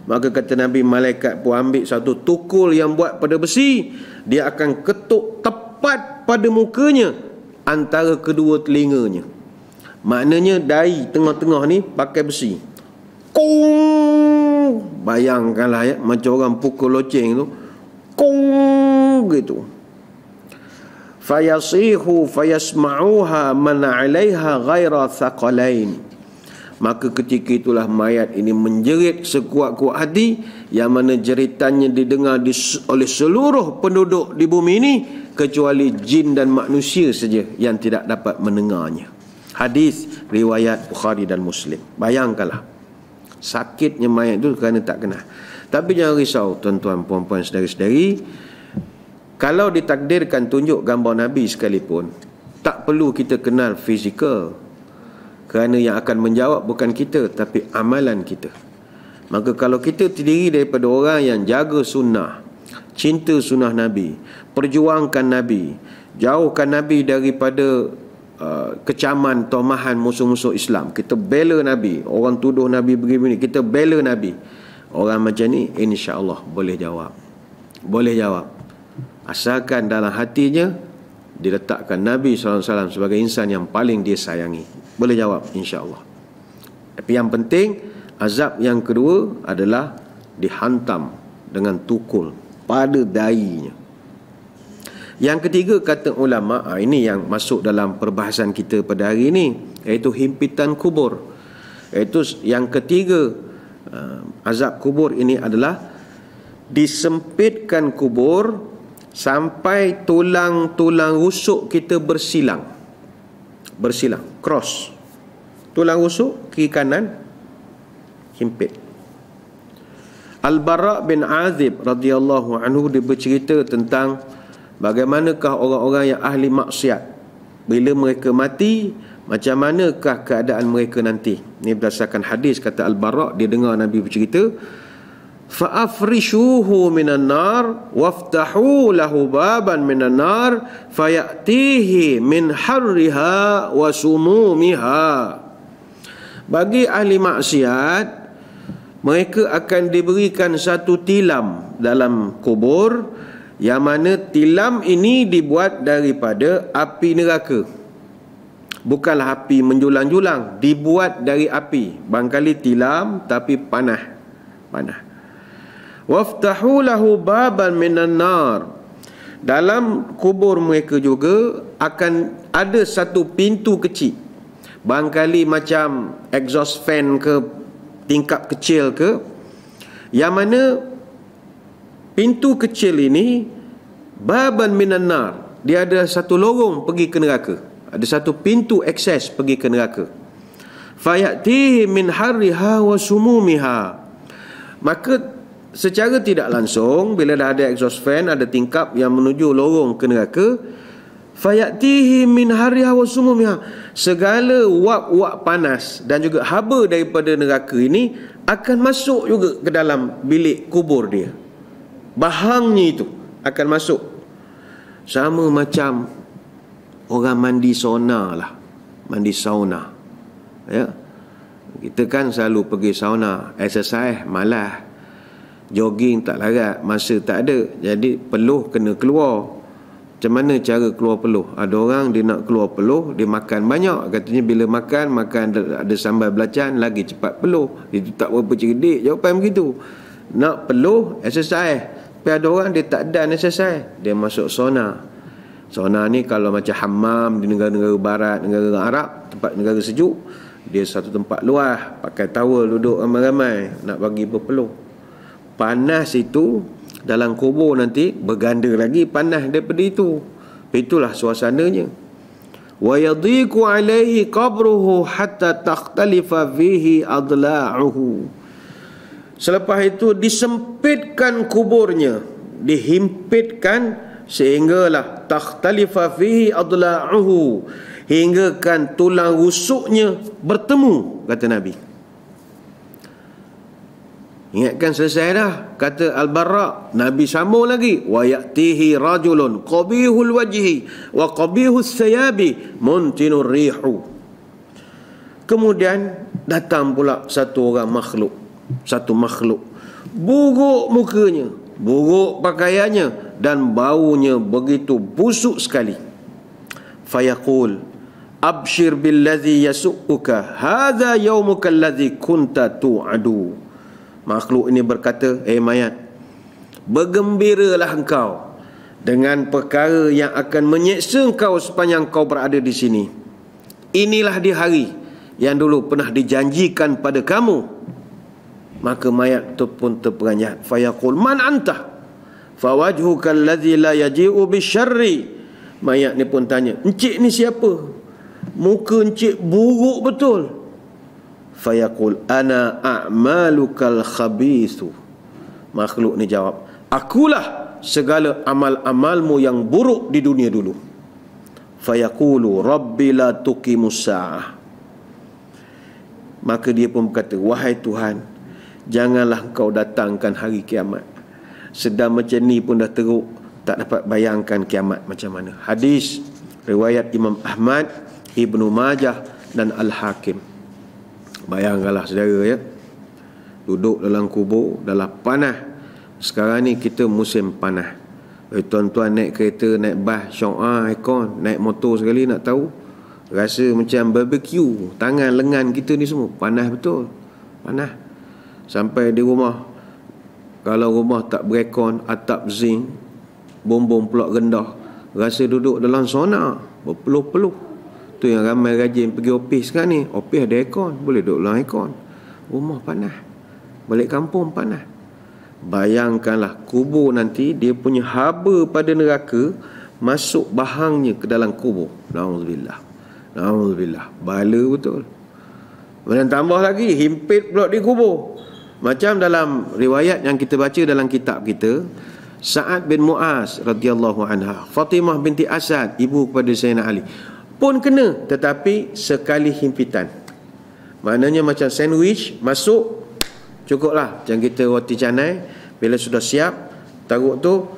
Maka kata Nabi, malaikat pun ambil satu tukul yang buat pada besi, dia akan ketuk tepat pada mukanya antara kedua telinganya. Maknanya dahi tengah-tengah ni pakai besi. Kong, bayangkanlah ya, macam orang pukul loceng tu. Kong gitu. Fayasihu fayasma'uha man 'alaiha ghaira thaqalain. Maka ketika itulah mayat ini menjerit sekuat-kuat hati, yang mana jeritannya didengar oleh seluruh penduduk di bumi ini kecuali jin dan manusia saja yang tidak dapat mendengarnya. Hadis riwayat Bukhari dan Muslim. Bayangkanlah sakitnya mayat itu kerana tak kenal. Tapi jangan risau tuan-tuan, puan-puan, saudari-saudari, kalau ditakdirkan tunjuk gambar Nabi sekalipun, tak perlu kita kenal fizikal, kerana yang akan menjawab bukan kita tapi amalan kita. Maka kalau kita terdiri daripada orang yang jaga sunnah, cinta sunnah Nabi, perjuangkan Nabi, jauhkan Nabi daripada kecaman, tomahan musuh-musuh Islam, kita bela Nabi, orang tuduh Nabi begini, kita bela Nabi, orang macam ni insya-Allah boleh jawab. Boleh jawab, asalkan dalam hatinya diletakkan Nabi SAW sebagai insan yang paling dia sayangi. Boleh jawab insya-Allah. Tapi yang penting, azab yang kedua adalah dihantam dengan tukul pada dahinya. Yang ketiga, kata ulama, ini yang masuk dalam perbahasan kita pada hari ini, iaitu himpitan kubur. Iaitu yang ketiga, azab kubur ini adalah disempitkan kubur sampai tulang-tulang rusuk kita bersilang, cross. Tulang rusuk kiri kanan himpit. Al-Bara' bin Azib radhiyallahu anhu, dia bercerita tentang bagaimanakah orang-orang yang ahli maksiat bila mereka mati, macam manakah keadaan mereka nanti. Ini berdasarkan hadis, kata Al-Bara', dia dengar Nabi bercerita, fa'afrishuhu minan nar waftahu lahu baban minan nar fayatihi min harriha wa sumumiha. Bagi ahli maksiat, mereka akan diberikan satu tilam dalam kubur, yang mana tilam ini dibuat daripada api neraka. Bukanlah api menjulang-julang, dibuat dari api. Barangkali tilam tapi panah. Waftahu lahu baban minan nar. Dalam kubur mereka juga akan ada satu pintu kecil. Barangkali macam exhaust fan ke, tingkap kecil ke, yang mana pintu kecil ini baban minan nar, dia ada satu lorong pergi ke neraka, ada satu pintu akses pergi ke neraka. Fayatihi min harriha wa sumumiha. Maka secara tidak langsung, bila dah ada exhaust fan, ada tingkap yang menuju lorong ke neraka, fayatihi min harriha wa sumumiha, segala wap-wap panas dan juga haba daripada neraka ini akan masuk juga ke dalam bilik kubur dia. Bahangnya itu akan masuk. Sama macam orang mandi sauna lah, mandi sauna, ya. Kita kan selalu pergi sauna, exercise malas, jogging tak larat, masa tak ada, jadi peluh kena keluar. Macam mana cara keluar peluh? Ada orang dia nak keluar peluh, dia makan banyak, katanya bila makan ada sambal belacan, lagi cepat peluh. Itu tak berapa cerdik jawapan begitu. Nak peluh, exercise. Tapi ada orang dia tak dan exercise, dia masuk sauna. Sauna ni kalau macam hammam di negara-negara barat, negara Arab, tempat negara sejuk, dia satu tempat luas, pakai towel, duduk ramai-ramai nak bagi berpeluh. Panas itu dalam kubur nanti berganda lagi panas daripada itu. Itulah suasananya. Wa yadhiqu alaihi qabruhu hatta takhtalifa fihi adla'uhu. Selepas itu disempitkan kuburnya, dihimpitkan sehinggalah takhtalifa fihi adla'uhu, hinggakan tulang rusuknya bertemu, kata Nabi. Ingatkan selesai dah, kata Al-Barra. Nabi sambung lagi, wa ya'tihi rajulun qabihul wajhi wa qabihus sayabi muntinur rihu. Kemudian datang pula satu makhluk, buruk mukanya, buruk pakaiannya, dan baunya begitu busuk sekali. Fayaqul abshir billadhi yasu'uka hadha yawmuka alladhi kunta tu'adu. Makhluk ini berkata, mayat, bergembiralah engkau dengan perkara yang akan menyeksa engkau sepanjang kau berada di sini. Inilah di hari yang dulu pernah dijanjikan pada kamu. Maka mayat itu pun terperanjat. Fayaqul man anta fawajhuka alladhi la yaji'u bisyarri. Mayat ni pun tanya, encik ni siapa? Muka encik buruk betul. Fayaqul ana a'malukal khabithu. Makhluk ni jawab, akulah segala amal-amalmu yang buruk di dunia dulu. Fayaqulu rabbi la tuqimus sa'ah. Maka dia pun berkata, wahai Tuhan, janganlah engkau datangkan hari kiamat. Sedang macam ni pun dah teruk, tak dapat bayangkan kiamat macam mana. Hadis riwayat Imam Ahmad, Ibnu Majah dan Al-Hakim. Bayangkanlah saudara ya, duduk dalam kubur, dalam panas. Sekarang ni kita musim panas. Tuan-tuan naik kereta, naik bas, syok aircon, naik motor sekali nak tahu, rasa macam barbecue. Tangan lengan kita ni semua panas betul. Panas. Sampai di rumah, kalau rumah tak berekon, atap zinc, bumbung pulak rendah, rasa duduk dalam sauna, berpeluh-peluh. Tu yang ramai rajin pergi ofis sekarang ni. Ofis ada aircon, boleh duduk dalam aircon. Rumah panas, balik kampung panas. Bayangkanlah kubur nanti, dia punya haba pada neraka masuk bahangnya ke dalam kubur. Na'udzubillah, na'udzubillah. Bala betul. Dan tambah lagi, himpit pula di kubur. Macam dalam riwayat yang kita baca dalam kitab kita, Sa'ad bin Mu'az radhiyallahu anha, Fatimah binti Asad, ibu kepada Sayyidina Ali, pun kena, tetapi sekali himpitan. Maknanya macam sandwich, masuk, cukuplah. Macam kita roti canai, bila sudah siap, taruh tu,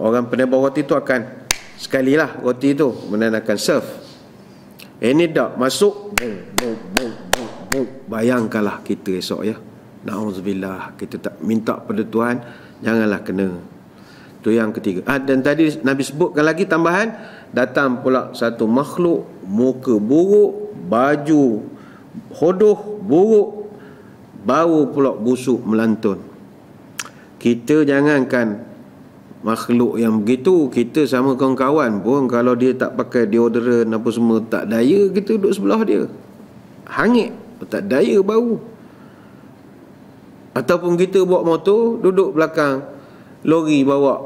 orang penebang roti tu akan sekalilah roti tu, kemudian akan serve. Ini tak, masuk, bayangkanlah kita esok ya. Na'udzubillah, kita tak minta pada Tuhan, janganlah kena. Itu yang ketiga. Dan tadi Nabi sebutkan lagi tambahan, datang pula satu makhluk, muka buruk, baju hodoh buruk, bau pula busuk melantun. Kita jangankan makhluk yang begitu, kita sama kawan-kawan pun kalau dia tak pakai deodoran apa semua, tak daya kita duduk sebelah dia, hangit, tak daya bau. Ataupun kita bawa motor, duduk belakang lori bawa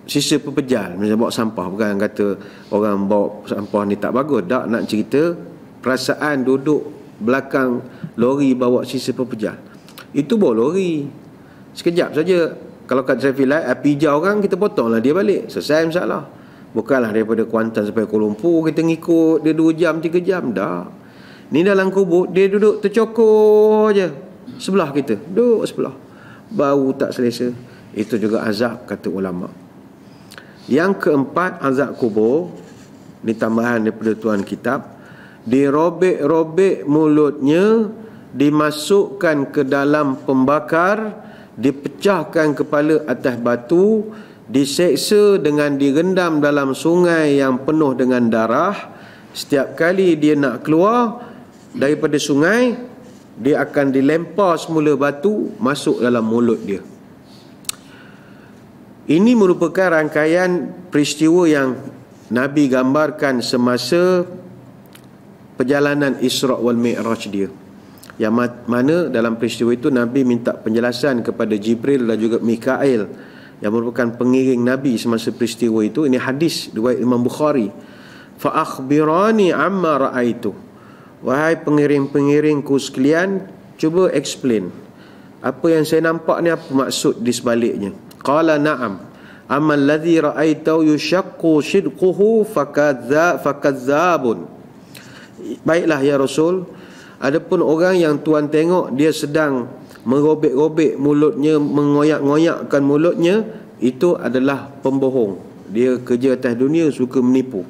sisa pepejal, macam bawa sampah. Bukan kata orang bawa sampah ni tak bagus, tak, nak cerita perasaan duduk belakang lori bawa sisa pepejal. Itu bawa lori, sekejap saja. Kalau kat traffic light, api hijau kan, kita potonglah dia balik, selesai masalah. Bukanlah daripada Kuantan sampai Kuala Lumpur kita ngikut dia 2 jam 3 jam, dah. Ni dalam kubur dia duduk tercokor je sebelah kita, duduk sebelah, bau tak selesa. Itu juga azab, kata ulama. Yang keempat, azab kubur ni tambahan daripada tuan kitab, dirobek-robek mulutnya, dimasukkan ke dalam pembakar, dipecahkan kepala atas batu, diseksa dengan direndam dalam sungai yang penuh dengan darah. Setiap kali dia nak keluar daripada sungai, dia akan dilempar semula batu masuk dalam mulut dia. Ini merupakan rangkaian peristiwa yang Nabi gambarkan semasa perjalanan Isra' wal Mi'raj dia, yang mana dalam peristiwa itu Nabi minta penjelasan kepada Jibril dan juga Mikail yang merupakan pengiring Nabi semasa peristiwa itu. Ini hadis riwayat Imam Bukhari. Fa akhbirani amma ra'aitu, wahai pengiring-pengiringku sekalian, cuba explain apa yang saya nampak ni, apa maksud di sebaliknya. Qala na'am, amma alladhi ra'aitahu yushaqqu shidquhu fakadzabun. Baiklah ya Rasul, adapun orang yang Tuan tengok dia sedang merobek-robek mulutnya, mengoyak-ngoyakkan mulutnya, itu adalah pembohong. Dia kerja atas dunia, suka menipu.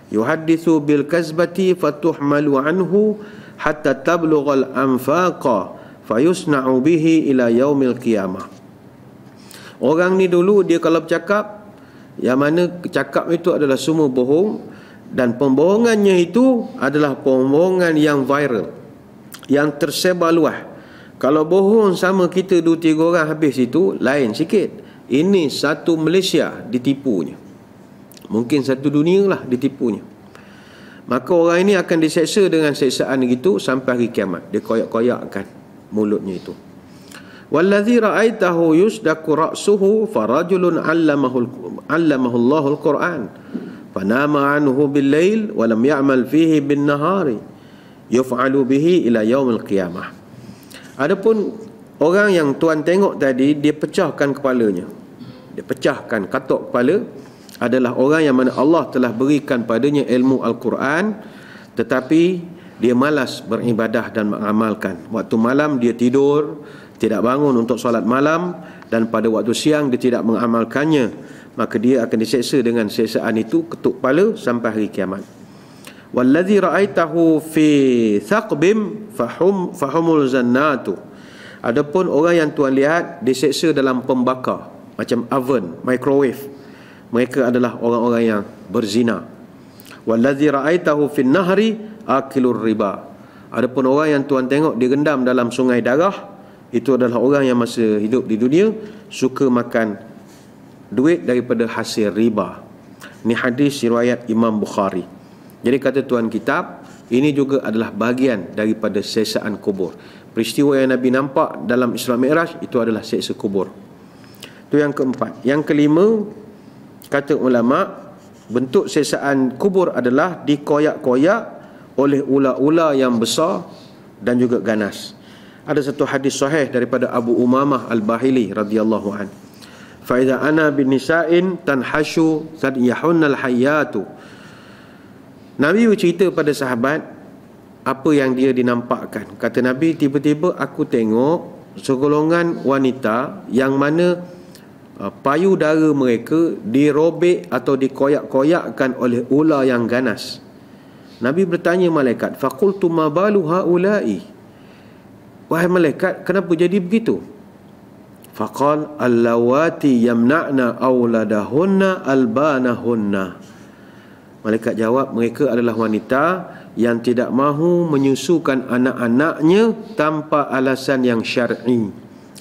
Yuhaddithu bil kazbati fatuhmalu anhu hatta tablughal anfaqa fayusna'u bihi ila yaumil qiyamah. Orang ni dulu dia kalau bercakap, yang mana cakap itu adalah semua bohong, dan pembohongannya itu adalah pembohongan yang viral, yang tersebar luas. Kalau bohong sama kita 2-3 orang habis itu lain sikit. Ini satu Malaysia ditipunya, mungkin satu dunia lah ditipunya. Maka orang ini akan diseksa dengan seksaan gitu sampai hari kiamat. Dia koyak-koyakkan mulutnya itu. Wallazi ra'aitahu yusdaku ra'suhu farajulun 'allamahu Allahul Qur'an fanama anhu bil-lail wa lam ya'mal fihi bin-nahari yuf'alu bihi ila yaumil qiyamah. Adapun orang yang Tuan tengok tadi, dia pecahkan kepalanya, dia pecahkan katuk kepala, adalah orang yang mana Allah telah berikan padanya ilmu Al-Quran, tetapi dia malas beribadah dan mengamalkan. Waktu malam dia tidur, tidak bangun untuk solat malam, dan pada waktu siang dia tidak mengamalkannya, maka dia akan diseksa dengan seksaan itu, ketuk kepala sampai hari kiamat. Wallazi ra'aitahu fi thaqbim fahumul zannatu. Adapun orang yang Tuan lihat diseksa dalam pembakar macam oven, microwave, mereka adalah orang-orang yang berzina. Wallazi ra'aitahu fin nahri akilur riba. Adapun orang yang Tuan tengok direndam dalam sungai darah, itu adalah orang yang masa hidup di dunia suka makan duit daripada hasil riba. Ini hadis riwayat Imam Bukhari. Jadi kata Tuan kitab, ini juga adalah bahagian daripada seksaan kubur. Peristiwa yang Nabi nampak dalam Isra' Mi'raj itu adalah seksa kubur. Itu yang keempat. Yang kelima, kata ulama, bentuk seksaan kubur adalah dikoyak-koyak oleh ular-ular yang besar dan juga ganas. Ada satu hadis sahih daripada Abu Umamah Al-Bahili radhiyallahu an. Fa idza ana bin nisa'in tanhashu sadyahunnal hayatu. Nabi bercerita pada sahabat apa yang dia dinampakkan. Kata Nabi, tiba-tiba aku tengok segolongan wanita yang mana payudara mereka dirobek atau dikoyak-koyakkan oleh ular yang ganas. Nabi bertanya malaikat, faqultu ma balu haula'i, wahai malaikat, kenapa jadi begitu? Faqal allawati yamna'na auladahunna albanahunna. Malaikat jawab, mereka adalah wanita yang tidak mahu menyusukan anak-anaknya tanpa alasan yang syar'i.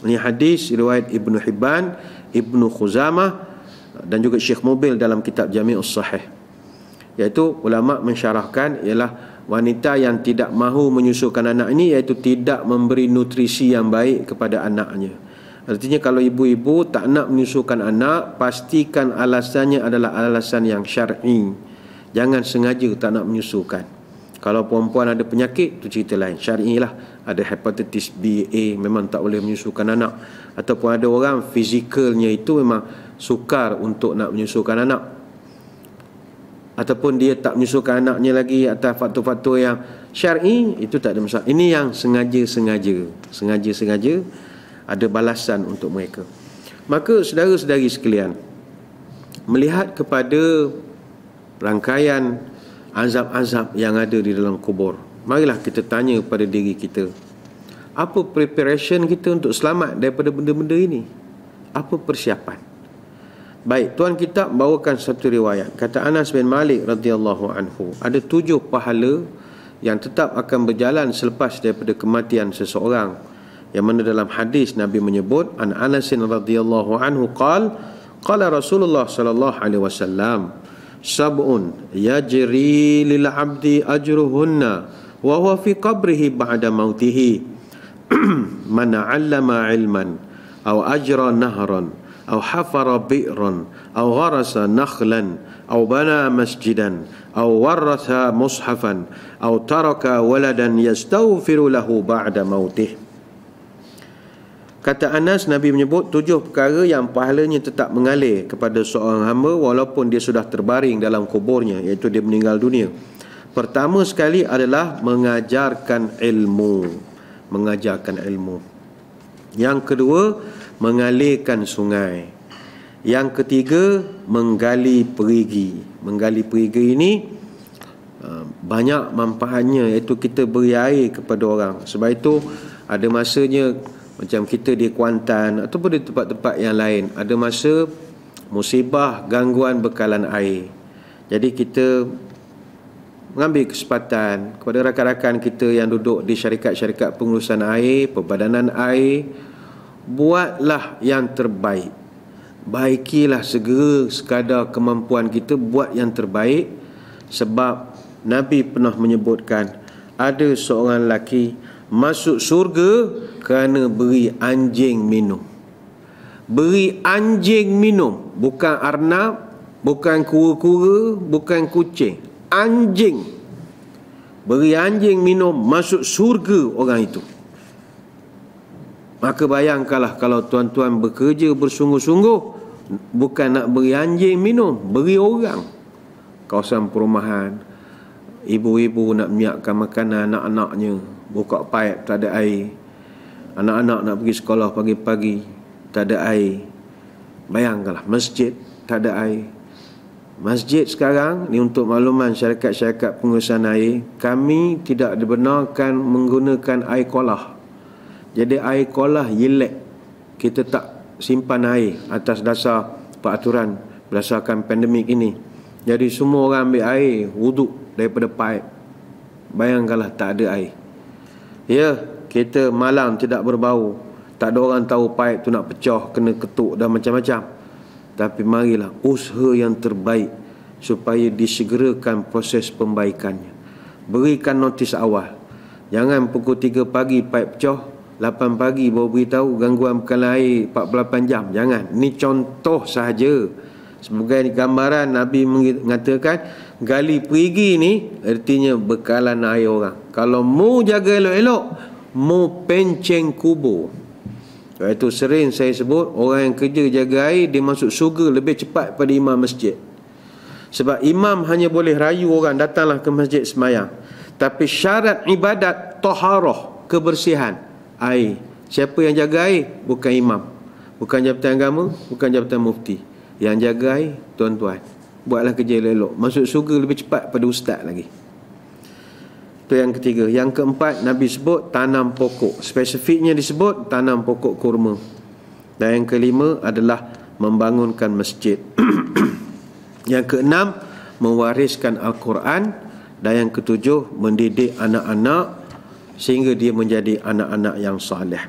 Ini hadis riwayat Ibnu Hibban, Ibnu Khuzamah dan juga Syekh Mubil dalam kitab Jami'us Sahih. Iaitu ulama mensyarahkan ialah wanita yang tidak mahu menyusukan anak ini, iaitu tidak memberi nutrisi yang baik kepada anaknya. Artinya kalau ibu-ibu tak nak menyusukan anak, pastikan alasannya adalah alasan yang syar'i. Jangan sengaja tak nak menyusukan. Kalau perempuan ada penyakit, itu cerita lain, syar'i lah. Ada hepatitis B, A, memang tak boleh menyusukan anak. Ataupun ada orang fizikalnya itu memang sukar untuk nak menyusukan anak, ataupun dia tak menyusukan anaknya lagi atas faktor-faktor yang syar'i, itu tak ada masalah. Ini yang sengaja-sengaja ada balasan untuk mereka. Maka saudara-saudari sekalian, melihat kepada rangkaian azab-azab yang ada di dalam kubur, marilah kita tanya pada diri kita, apa preparation kita untuk selamat daripada benda-benda ini? Apa persiapan? Baik, tuan kitab bawakan satu riwayat. Kata Anas bin Malik radhiyallahu anhu, ada 7 pahala yang tetap akan berjalan selepas daripada kematian seseorang. Yang mana dalam hadis Nabi menyebut, an Anas radhiyallahu anhu qala Rasulullah sallallahu alaihi wasallam, sab'un yajri lil 'abdi ajruhunna wa huwa fi qabrihi ba'da mautihi man 'allama 'ilman aw ajra nahran aw hafara bi'ran aw gharasa nakhlan aw bana masjidan aw waratha mushafan aw taraka waladan yastaghfiru lahu ba'da mautih. Kata Anas, Nabi menyebut 7 perkara yang pahalanya tetap mengalir kepada seorang hamba walaupun dia sudah terbaring dalam kuburnya, iaitu dia meninggal dunia. Pertama sekali adalah mengajarkan ilmu. Mengajarkan ilmu. Yang kedua, mengalirkan sungai. Yang ketiga, menggali perigi. Menggali perigi ini banyak manfaatnya, iaitu kita beri air kepada orang. Sebab itu ada masanya macam kita di Kuantan ataupun di tempat-tempat yang lain, ada masa musibah gangguan bekalan air. Jadi kita mengambil kesempatan kepada rakan-rakan kita yang duduk di syarikat-syarikat pengurusan air, perbadanan air, buatlah yang terbaik. Baikilah segera sekadar kemampuan kita, buat yang terbaik. Sebab Nabi pernah menyebutkan ada seorang lelaki masuk surga kerana beri anjing minum. Beri anjing minum, bukan arnab, bukan kura-kura, bukan kucing. Anjing. Beri anjing minum, masuk surga orang itu. Maka bayangkanlah kalau tuan-tuan bekerja bersungguh-sungguh, bukan nak beri anjing minum, beri orang. Kawasan perumahan, ibu-ibu nak menyiapkan makanan anak-anaknya, buka paip tak ada air. Anak-anak nak pergi sekolah pagi-pagi, tak ada air. Bayangkanlah, masjid tak ada air. Masjid sekarang ni, untuk makluman syarikat-syarikat pengurusan air, kami tidak dibenarkan menggunakan air kolah. Jadi air kolah yelek, kita tak simpan air atas dasar peraturan berdasarkan pandemik ini. Jadi semua orang ambil air wuduk daripada paip. Bayangkanlah tak ada air. Ya, kita malam tidak berbau, tak ada orang tahu paip tu nak pecah, kena ketuk dan macam-macam. Tapi marilah usaha yang terbaik supaya disegerakan proses pembaikannya. Berikan notis awal. Jangan pukul 3 pagi paip pecah, 8 pagi baru beritahu gangguan bekalan air 48 jam. Jangan. Ini contoh sahaja. Sebagai gambaran, Nabi mengatakan gali perigi ni artinya bekalan air orang. Kalau mau jaga elok-elok, mau penceng kubur. Itu sering saya sebut, orang yang kerja jaga air, dia masuk surga lebih cepat pada imam masjid. Sebab imam hanya boleh rayu orang, datanglah ke masjid semayang. Tapi syarat ibadat, taharah, kebersihan, air. Siapa yang jaga air? Bukan imam, bukan jabatan agama, bukan jabatan mufti. Yang jaga air, tuan-tuan. Buatlah kerja elok, masuk surga lebih cepat pada ustaz lagi. Itu yang ketiga. Yang keempat, Nabi sebut tanam pokok. Spesifiknya disebut tanam pokok kurma. Dan yang kelima adalah membangunkan masjid. Yang keenam, mewariskan Al-Quran. Dan yang ketujuh, mendidik anak-anak sehingga dia menjadi anak-anak yang salih.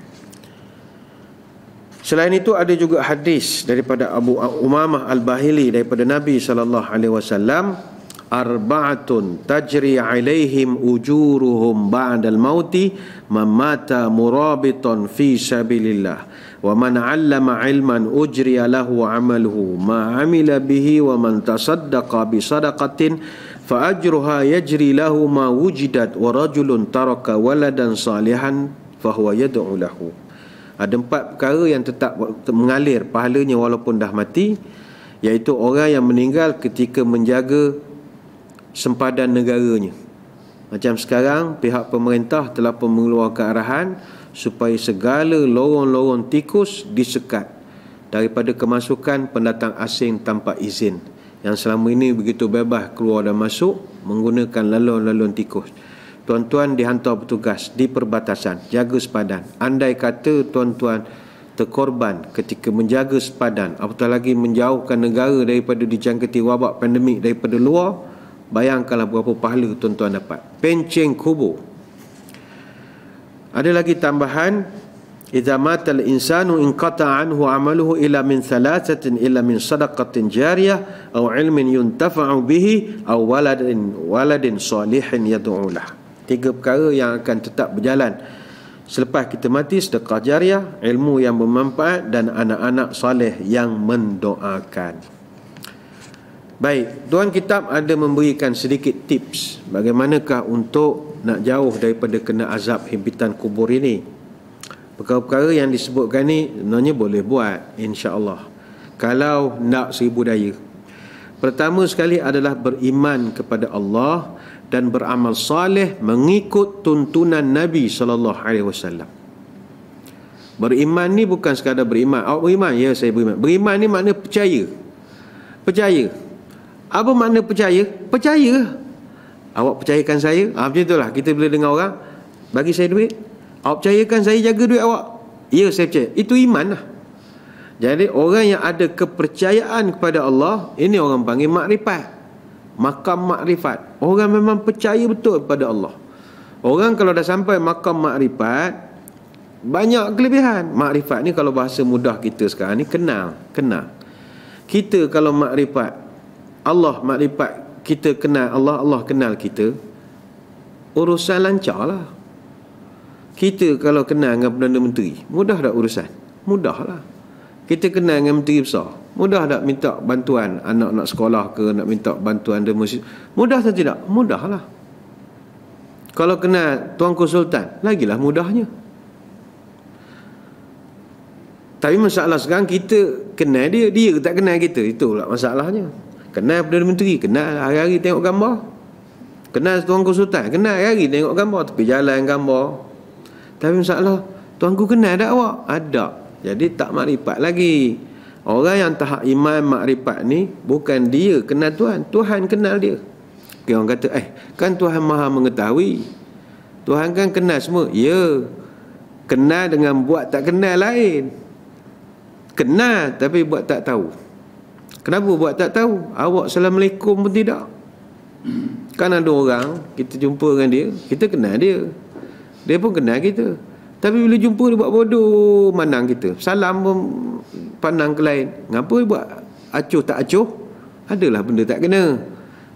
Selain itu ada juga hadis daripada Abu Umamah Al-Bahili daripada Nabi SAW, arba'atun tajri alaihim ujuruhum ba'dal mauti man mata murabitan fi sabilillah wa man 'allama 'ilman ujriya lahu 'amaluhu ma 'amila bihi wa man tasaddaqa bi sadaqatin fa ajruha yajri lahu ma wujidat wa rajulun taraka waladan salihan fa huwa yad'u lahu. Ada 4 perkara yang tetap mengalir pahalanya walaupun dah mati, iaitu orang yang meninggal ketika menjaga sempadan negaranya. Macam sekarang pihak pemerintah telah pun mengeluarkan arahan supaya segala lorong-lorong tikus disekat daripada kemasukan pendatang asing tanpa izin, yang selama ini begitu bebas keluar dan masuk menggunakan lalun-lalun tikus. Tuan-tuan dihantar petugas di perbatasan, jaga sepadan. Andai kata tuan-tuan terkorban ketika menjaga sepadan, apatah lagi menjauhkan negara daripada dijangkiti wabak pandemik daripada luar, bayangkanlah berapa pahala tuan-tuan dapat. Penceng kubur. Ada lagi tambahan, idza mata al-insanu inqata anhu amaluhu illa min thalathatin illa min sadaqatin jariyah aw ilmin yuntafa'u bihi aw waladin salihin yad'u lah. 3 perkara yang akan tetap berjalan selepas kita mati: sedekah jariah, ilmu yang bermanfaat, dan anak-anak soleh yang mendoakan. Baik, tuan kitab ada memberikan sedikit tips bagaimanakah untuk nak jauh daripada kena azab himpitan kubur ini. Perkara-perkara yang disebutkan ni sebenarnya boleh buat, insya-Allah, kalau nak 1000 daya. Pertama sekali adalah beriman kepada Allah dan beramal saleh mengikut tuntunan Nabi SAW. Beriman ni bukan sekadar beriman. Awak beriman? Ya, saya beriman. Beriman ni makna percaya. Percaya. Apa makna percaya? Percaya. Awak percayakan saya? Macam itulah kita bila dengar orang, bagi saya duit. Awak percayakan saya jaga duit awak? Ya, saya percaya. Itu iman lah. Jadi orang yang ada kepercayaan kepada Allah, ini orang panggil makrifat. Makam makrifat. Orang memang percaya betul kepada Allah. Orang kalau dah sampai makam makrifat, banyak kelebihan. Makrifat ni kalau bahasa mudah kita sekarang ni, kenal. Kita kalau makrifat Allah, makrifat kita kenal Allah, Allah kenal kita, urusan lancar lah. Kita kalau kenal dengan Perdana Menteri, mudah tak urusan? Mudah lah. Kita kenal dengan menteri besar, mudah tak minta bantuan anak nak sekolah ke, nak minta bantuan dia mesti mudah atau tidak? Mudah lah. Kalau kenal Tuanku Sultan, lagilah mudahnya. Tapi masalah sekarang kita kenal dia, dia tak kenal kita. Itulah masalahnya. Kenal Perdana Menteri, kenal hari-hari tengok gambar. Kenal Tuanku Sultan, kenal hari-hari tengok gambar, tepi jalan gambar. Tapi masalah, Tuanku kenal tak awak? Ada. Jadi tak makrifat lagi. Orang yang tahap iman makrifat ni, bukan dia kenal Tuhan, Tuhan kenal dia. Orang kata, kan Tuhan maha mengetahui, Tuhan kan kenal semua. Ya, kenal dengan buat tak kenal lain. Kenal tapi buat tak tahu. Kenapa buat tak tahu? Awak Assalamualaikum pun tidak. Kan ada orang, kita jumpa dengan dia, kita kenal dia, dia pun kenal kita, tapi bila jumpa dia buat bodoh, mandang kita, salam pun pandang ke lain. Ngapa dia buat acuh tak acuh? Adalah benda tak kena.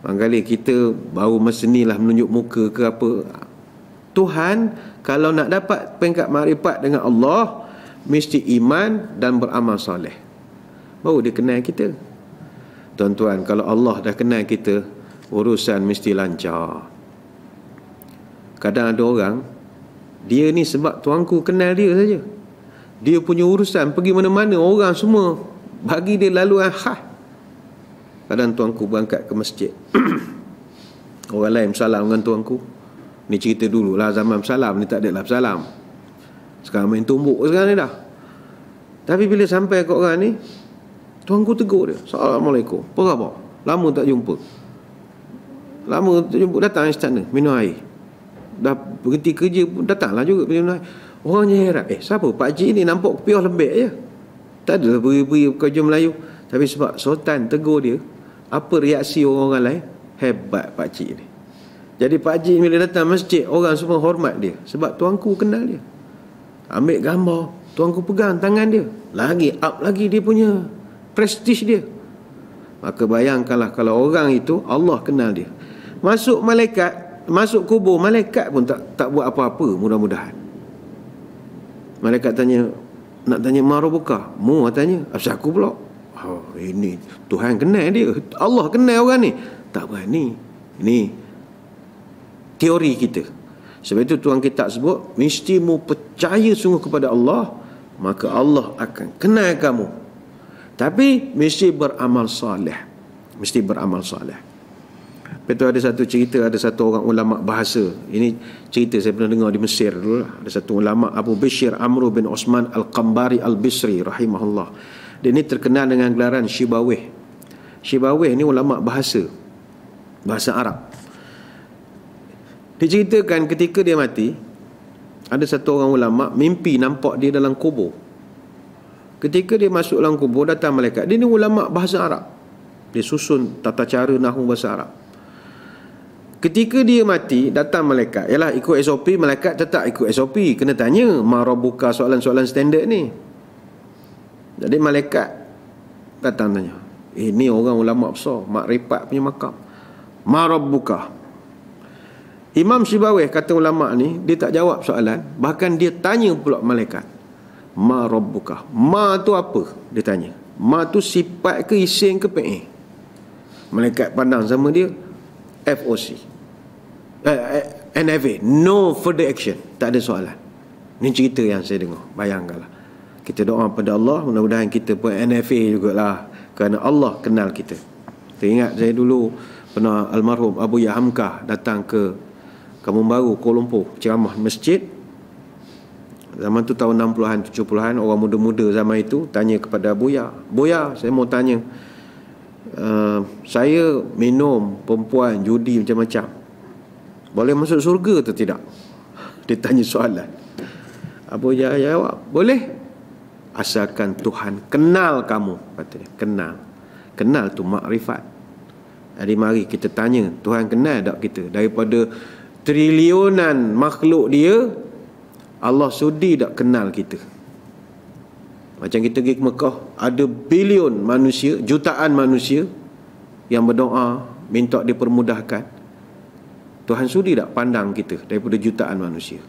Barangkali kita baru masa ni lah menunjuk muka ke apa. Tuhan kalau nak dapat peringkat makrifat dengan Allah, mesti iman dan beramal soleh, baru dia kenal kita. Tuan-tuan, kalau Allah dah kenal kita, urusan mesti lancar. Kadang ada orang, dia ni sebab tuanku kenal dia saja, dia punya urusan pergi mana-mana, orang semua bagi dia laluan khas. Kadang tuanku berangkat ke masjid, orang lain bersalam dengan tuanku. Ni cerita dulu lah, zaman bersalam ni tak ada lah bersalam. Sekarang main tumbuk sekarang ni dah. Tapi bila sampai ke orang ni, tuanku tegur dia, Assalamualaikum, apa khabar? Lama tak jumpa. Datang istana minum air. Dah berhenti kerja pun datanglah juga minum air. Orangnya heran, siapa Pak Haji ni, nampak kepiah lembek je, tak adalah beri-beri kerja Melayu. Tapi sebab Sultan tegur dia, apa reaksi orang-orang lain? Hebat Pak Haji ni. Jadi Pak Haji bila datang masjid, orang semua hormat dia sebab tuanku kenal dia. Ambil gambar, tuanku pegang tangan dia, lagi up lagi dia punya prestige dia. Maka bayangkanlah kalau orang itu Allah kenal dia. Masuk malaikat, masuk kubur, malaikat pun tak buat apa-apa, mudah-mudahan. Malaikat tanya, nak tanya marubuka, mu tanya, asal aku pula? Ini Tuhan kenal dia, Allah kenal orang ni, tak berani. Ini teori kita. Sebab itu tuan kitab sebut, mesti mu percaya sungguh kepada Allah, maka Allah akan kenal kamu. Tapi mesti beramal soleh. Mesti beramal soleh. Lepas tu ada satu cerita, ada satu orang ulama bahasa. Ini cerita saya pernah dengar di Mesir dulu lah. Ada satu ulama, Abu Bishr Amr bin Osman Al-Qambari Al-Bisri rahimahullah. Dia ni terkenal dengan gelaran Shibawih. Shibawih ni ulama bahasa Arab. Diceritakan ketika dia mati, ada satu orang ulama mimpi nampak dia dalam kubur. Ketika dia masuk dalam kubur, datang malaikat. Dia ni ulama bahasa Arab, dia susun tata cara nahwu bahasa Arab. Ketika dia mati, datang malaikat. Yalah, ikut SOP, malaikat tetap ikut SOP. Kena tanya, buka soalan-soalan standard ni. Jadi malaikat datang tanya, ni orang ulama besar, makrifat punya makam. Buka. Imam Syibawih kata ulama ni, dia tak jawab soalan. Bahkan dia tanya pula malaikat, buka. Tu apa? Dia tanya. Tu sifat ke, isim ke, fi'il? Malaikat pandang sama dia, FOC, NFA, no further action. Tak ada soalan. Ini cerita yang saya dengar. Bayangkanlah, kita doa pada Allah, mudah-mudahan kita pun NFA jugalah, kerana Allah kenal kita. Teringat saya dulu pernah almarhum Abu Ya Hamkah datang ke Kampung Baru, Kuala Lumpur, ceramah masjid. Zaman tu tahun 60-an, 70-an, orang muda-muda zaman itu tanya kepada Abu Ya, saya mau tanya, saya minum perempuan, judi macam-macam, boleh masuk surga atau tidak? Dia tanya soalan. Abu Ya jawab, boleh, asalkan Tuhan kenal kamu, kata dia. Kenal tu makrifat. Jadi mari kita tanya, Tuhan kenal tak kita? Daripada triliunan makhluk dia, Allah sudi tak kenal kita? Macam kita pergi ke Mekah, ada bilion manusia, jutaan manusia yang berdoa minta dipermudahkan. Tuhan sudi tak pandang kita daripada jutaan manusia?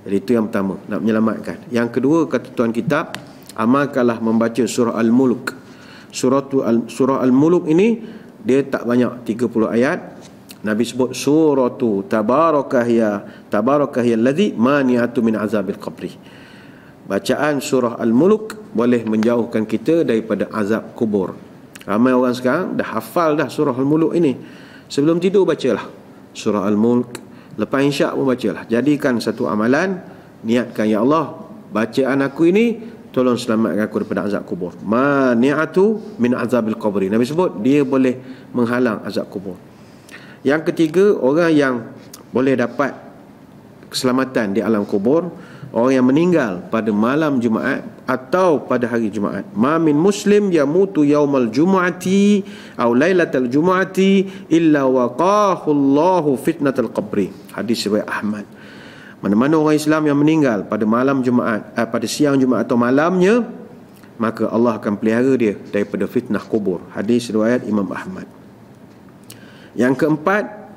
Jadi itu yang pertama, nak menyelamatkan. Yang kedua, kata Tuan Kitab, amalkanlah membaca surah Al-Mulk. Surah Al-Mulk ini dia tak banyak, 30 ayat. Nabi sebut suratu tabarakahya alladhi mani'atu min azabil qabri. Bacaan surah Al-Mulk boleh menjauhkan kita daripada azab kubur. Ramai orang sekarang dah hafal dah surah Al-Mulk ini. Sebelum tidur bacalah surah Al-Mulk, lepas isyak pun bacalah. Jadikan satu amalan, niatkan, ya Allah, bacaan aku ini tolong selamatkan aku daripada azab kubur. Mani'atu min azabil qabri. Nabi sebut dia boleh menghalang azab kubur. Yang ketiga, orang yang boleh dapat keselamatan di alam kubur, orang yang meninggal pada malam Jumaat atau pada hari Jumaat. Ma min muslim yamutu yaumal jumu'ati aw lailatal jumu'ati illa waqahu Allahu fitnatal qabri. Hadis riwayat Ahmad. Mana-mana orang Islam yang meninggal pada malam Jumaat, pada siang Jumaat atau malamnya, maka Allah akan pelihara dia daripada fitnah kubur. Hadis riwayat Imam Ahmad. Yang keempat,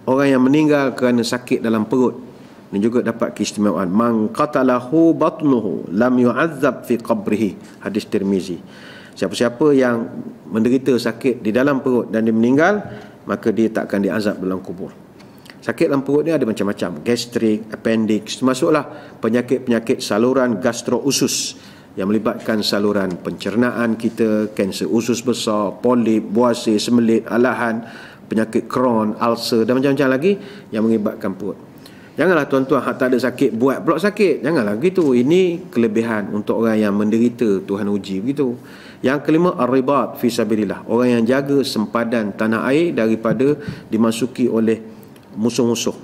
orang yang meninggal kerana sakit dalam perut. Ini juga dapat keistimewaan. Man qatalahu batnuhu lam yu'azzab fi qabrihi. Hadis Tirmizi. Siapa-siapa yang menderita sakit di dalam perut dan dia meninggal, maka dia tak akan diazab dalam kubur. Sakit dalam perut ni ada macam-macam. Gastrik, appendix, termasuklah penyakit-penyakit saluran gastro-usus yang melibatkan saluran pencernaan kita, kanser usus besar, polip, buasir, semelit, alahan, penyakit Crohn, ulcer dan macam-macam lagi yang mengibatkan perut. Janganlah tuan-tuan hak tak ada sakit buat pula sakit. Janganlah begitu. Ini kelebihan untuk orang yang menderita, Tuhan uji begitu. Yang kelima, ar-ribat fi sabilillah. Orang yang jaga sempadan tanah air daripada dimasuki oleh musuh-musuh.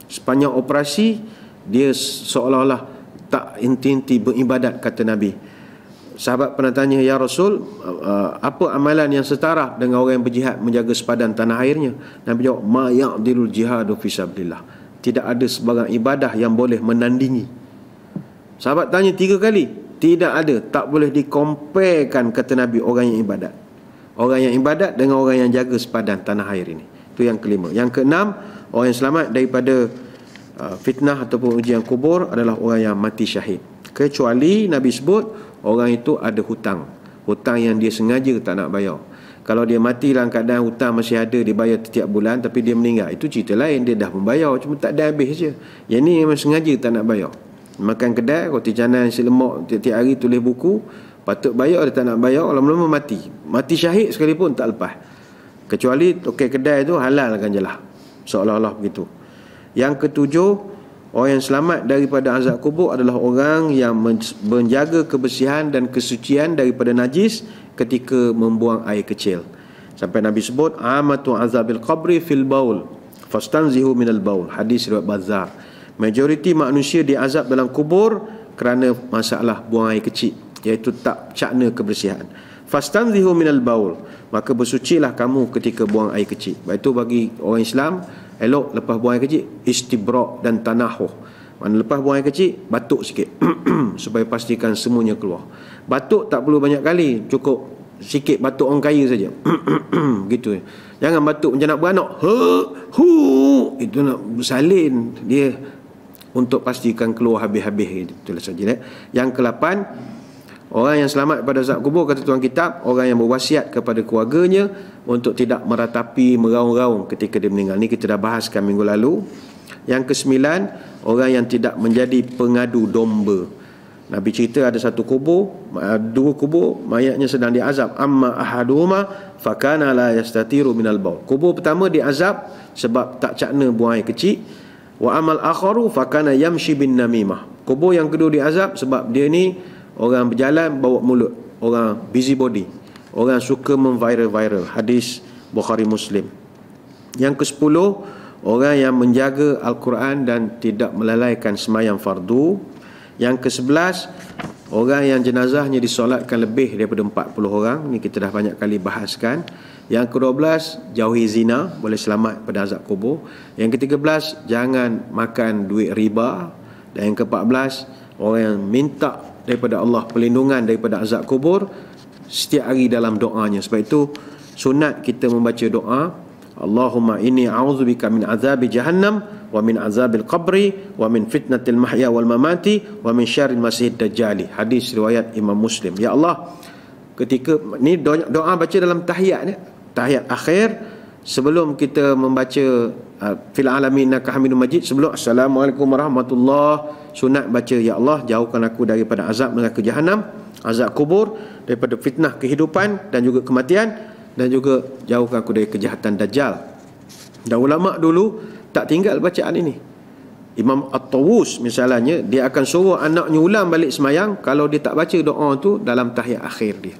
Sepanjang operasi dia seolah-olah tak inti-inti beribadat, kata Nabi. Sahabat pernah tanya, ya Rasul, apa amalan yang setara dengan orang yang berjihad menjaga sepadan tanah airnya? Nabi jawab, ma ya'dilul jihadu fi sabilillah. Tidak ada sebarang ibadah yang boleh menandingi. Sahabat tanya 3 kali, tidak ada, tak boleh dikomparekan, kata Nabi, orang yang ibadat. Orang yang ibadat dengan orang yang jaga sepadan tanah air ini. Itu yang kelima. Yang keenam, orang yang selamat daripada fitnah ataupun ujian kubur adalah orang yang mati syahid. Kecuali Nabi sebut orang itu ada hutang yang dia sengaja tak nak bayar. Kalau dia mati dalam keadaan hutang masih ada, dia bayar setiap bulan, tapi dia meninggal, itu cerita lain. Dia dah membayar, cuma tak ada habis je. Yang ni memang sengaja tak nak bayar. Makan kedai, roti canai nasi lemak tiap-tiap hari, tulis buku, patut bayar, dia tak nak bayar, lama-lama mati syahid sekalipun tak lepas. Kecuali tokek kedai tu halalkan je lah, seolah-olah begitu. Yang ketujuh, orang yang selamat daripada azab kubur adalah orang yang menjaga kebersihan dan kesucian daripada najis ketika membuang air kecil. Sampai Nabi sebut, amatu azabil qabri fil baul fastanzihu minal baul. Hadis riwayat Bazzar. Majoriti manusia diazab dalam kubur kerana masalah buang air kecil, iaitu tak cakna kebersihan. Fastanzihu minal baul, maka bersucilah kamu ketika buang air kecil. Baik itu bagi orang Islam, elok lepas buang air kecil istibrak dan tanahuh. Mana lepas buang air kecil batuk sikit supaya pastikan semuanya keluar. Batuk tak perlu banyak kali, cukup sikit batuk orang kaya saja. Gitu. Jangan batuk macam nak beranak. Itu nak bersalin dia, untuk pastikan keluar habis-habis. Itulah saja. Yang ke-8, orang yang selamat pada azab kubur, kata tuan kitab, orang yang berwasiat kepada keluarganya untuk tidak meratapi, meraung-raung ketika dia meninggal. Ni kita dah bahaskan minggu lalu. Yang ke-9, orang yang tidak menjadi pengadu domba. Nabi cerita ada satu kubur, dua kubur, mayatnya sedang diazab. Amma ahaduhuma fakana la yastatiru minal baul. Kubur pertama diazab sebab tak cakna buang air kecil. Wa amal akharu fakana yamshi bin namimah. Kubur yang kedua diazab sebab dia ni orang berjalan bawa mulut, orang busybody, orang suka memviral-viral. Hadis Bukhari Muslim. Yang ke-10, orang yang menjaga Al-Quran dan tidak melalaikan semayang fardu. Yang ke-11, orang yang jenazahnya disolatkan lebih daripada 40 orang. Ni kita dah banyak kali bahaskan. Yang ke-12, jauhi zina, boleh selamat pada azab kubur. Yang ke-13, jangan makan duit riba. Dan yang ke-14, orang yang minta daripada Allah perlindungan daripada azab kubur setiap hari dalam doanya. Sebab itu sunat kita membaca doa, Allahumma inni a'udzubika min azabi jahannam wa min azabil qabri wa min fitnatil mahya wal mamati wa min syarril masihid dajjali. Hadis riwayat Imam Muslim. Ya Allah, ketika ni doa baca dalam tahiyat ni, tahiyat akhir sebelum kita membaca fil alamin innaka hamidum majid, sebelum assalamualaikum warahmatullahi, sunat baca ya Allah jauhkan aku daripada azab neraka jahanam, azab kubur, daripada fitnah kehidupan dan juga kematian, dan juga jauhkan aku dari kejahatan Dajjal. Dan ulama dulu tak tinggal bacaan ini. Imam At-Tawus misalnya, dia akan suruh anaknya ulang balik semayang kalau dia tak baca doa tu dalam tahiyat akhir dia.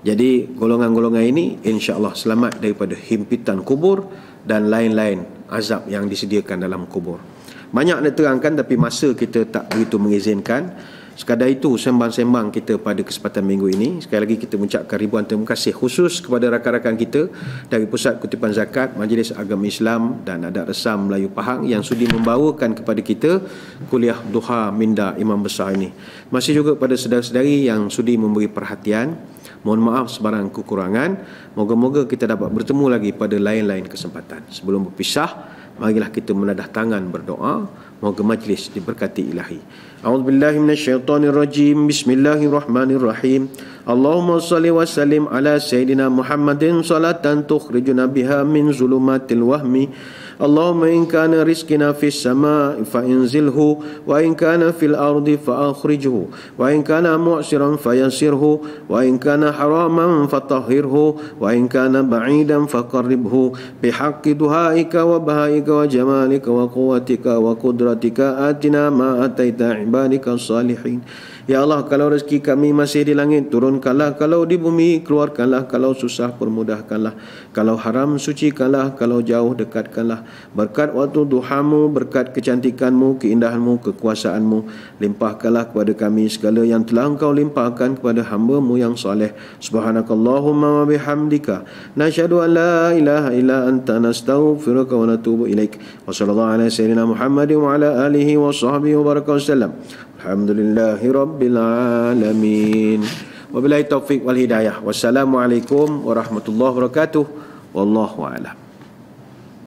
Jadi golongan-golongan ini insya-Allah selamat daripada himpitan kubur dan lain-lain azab yang disediakan dalam kubur. Banyak nak terangkan tapi masa kita tak begitu mengizinkan. Sekadar itu sembang-sembang kita pada kesempatan minggu ini. Sekali lagi kita mengucapkan ribuan terima kasih khusus kepada rakan-rakan kita dari Pusat Kutipan Zakat, Majlis Agama Islam dan Adat Resam Melayu Pahang yang sudi membawakan kepada kita kuliah duha minda Imam Besar ini. Masih juga pada saudara-saudari yang sudi memberi perhatian. Mohon maaf sebarang kekurangan. Moga-moga kita dapat bertemu lagi pada lain-lain kesempatan. Sebelum berpisah, marilah kita menadah tangan berdoa. Moga majlis diberkati ilahi. A'udzubillahi minasyaitonirrajim. Bismillahirrahmanirrahim. Allahumma salli wa sallim ala Sayyidina Muhammadin salatan tukhrijuna biha min zulumatil wahmi. Allahumma in kana rizqina fis sama'i fa inzilhu wa in kana fil ardi fa akhrijhu wa in kana mu'siran fayassirhu wa in kana haraman fatahhirhu wa in kana ba'idan faqarribhu bihaqqi duhaika wa bahaika wa jamalika wa quwwatika wa qudratika atina ma ataita ibadika salihin. Ya Allah, kalau rezeki kami masih di langit, turunkanlah. Kalau di bumi, keluarkanlah. Kalau susah, permudahkanlah. Kalau haram, sucikanlah. Kalau jauh, dekatkanlah. Berkat waktu duhamu, berkat kecantikanmu, keindahanmu, kekuasaanmu, limpahkanlah kepada kami segala yang telah engkau limpahkan kepada hamba-Mu yang saleh. Subhanakallahumma wa bihamdika nasyhadu an la ilaha illa anta nastaghfiruka wa natubu ilaik. Wa sallallahu ala sayyidina Muhammadin wa ala alihi wa sahbihi wa baraka wasallam. Alhamdulillahi rabbil alamin. Wabillahi taufiq wal hidayah. Wassalamualaikum warahmatullahi wabarakatuh. Wallahu a'lam.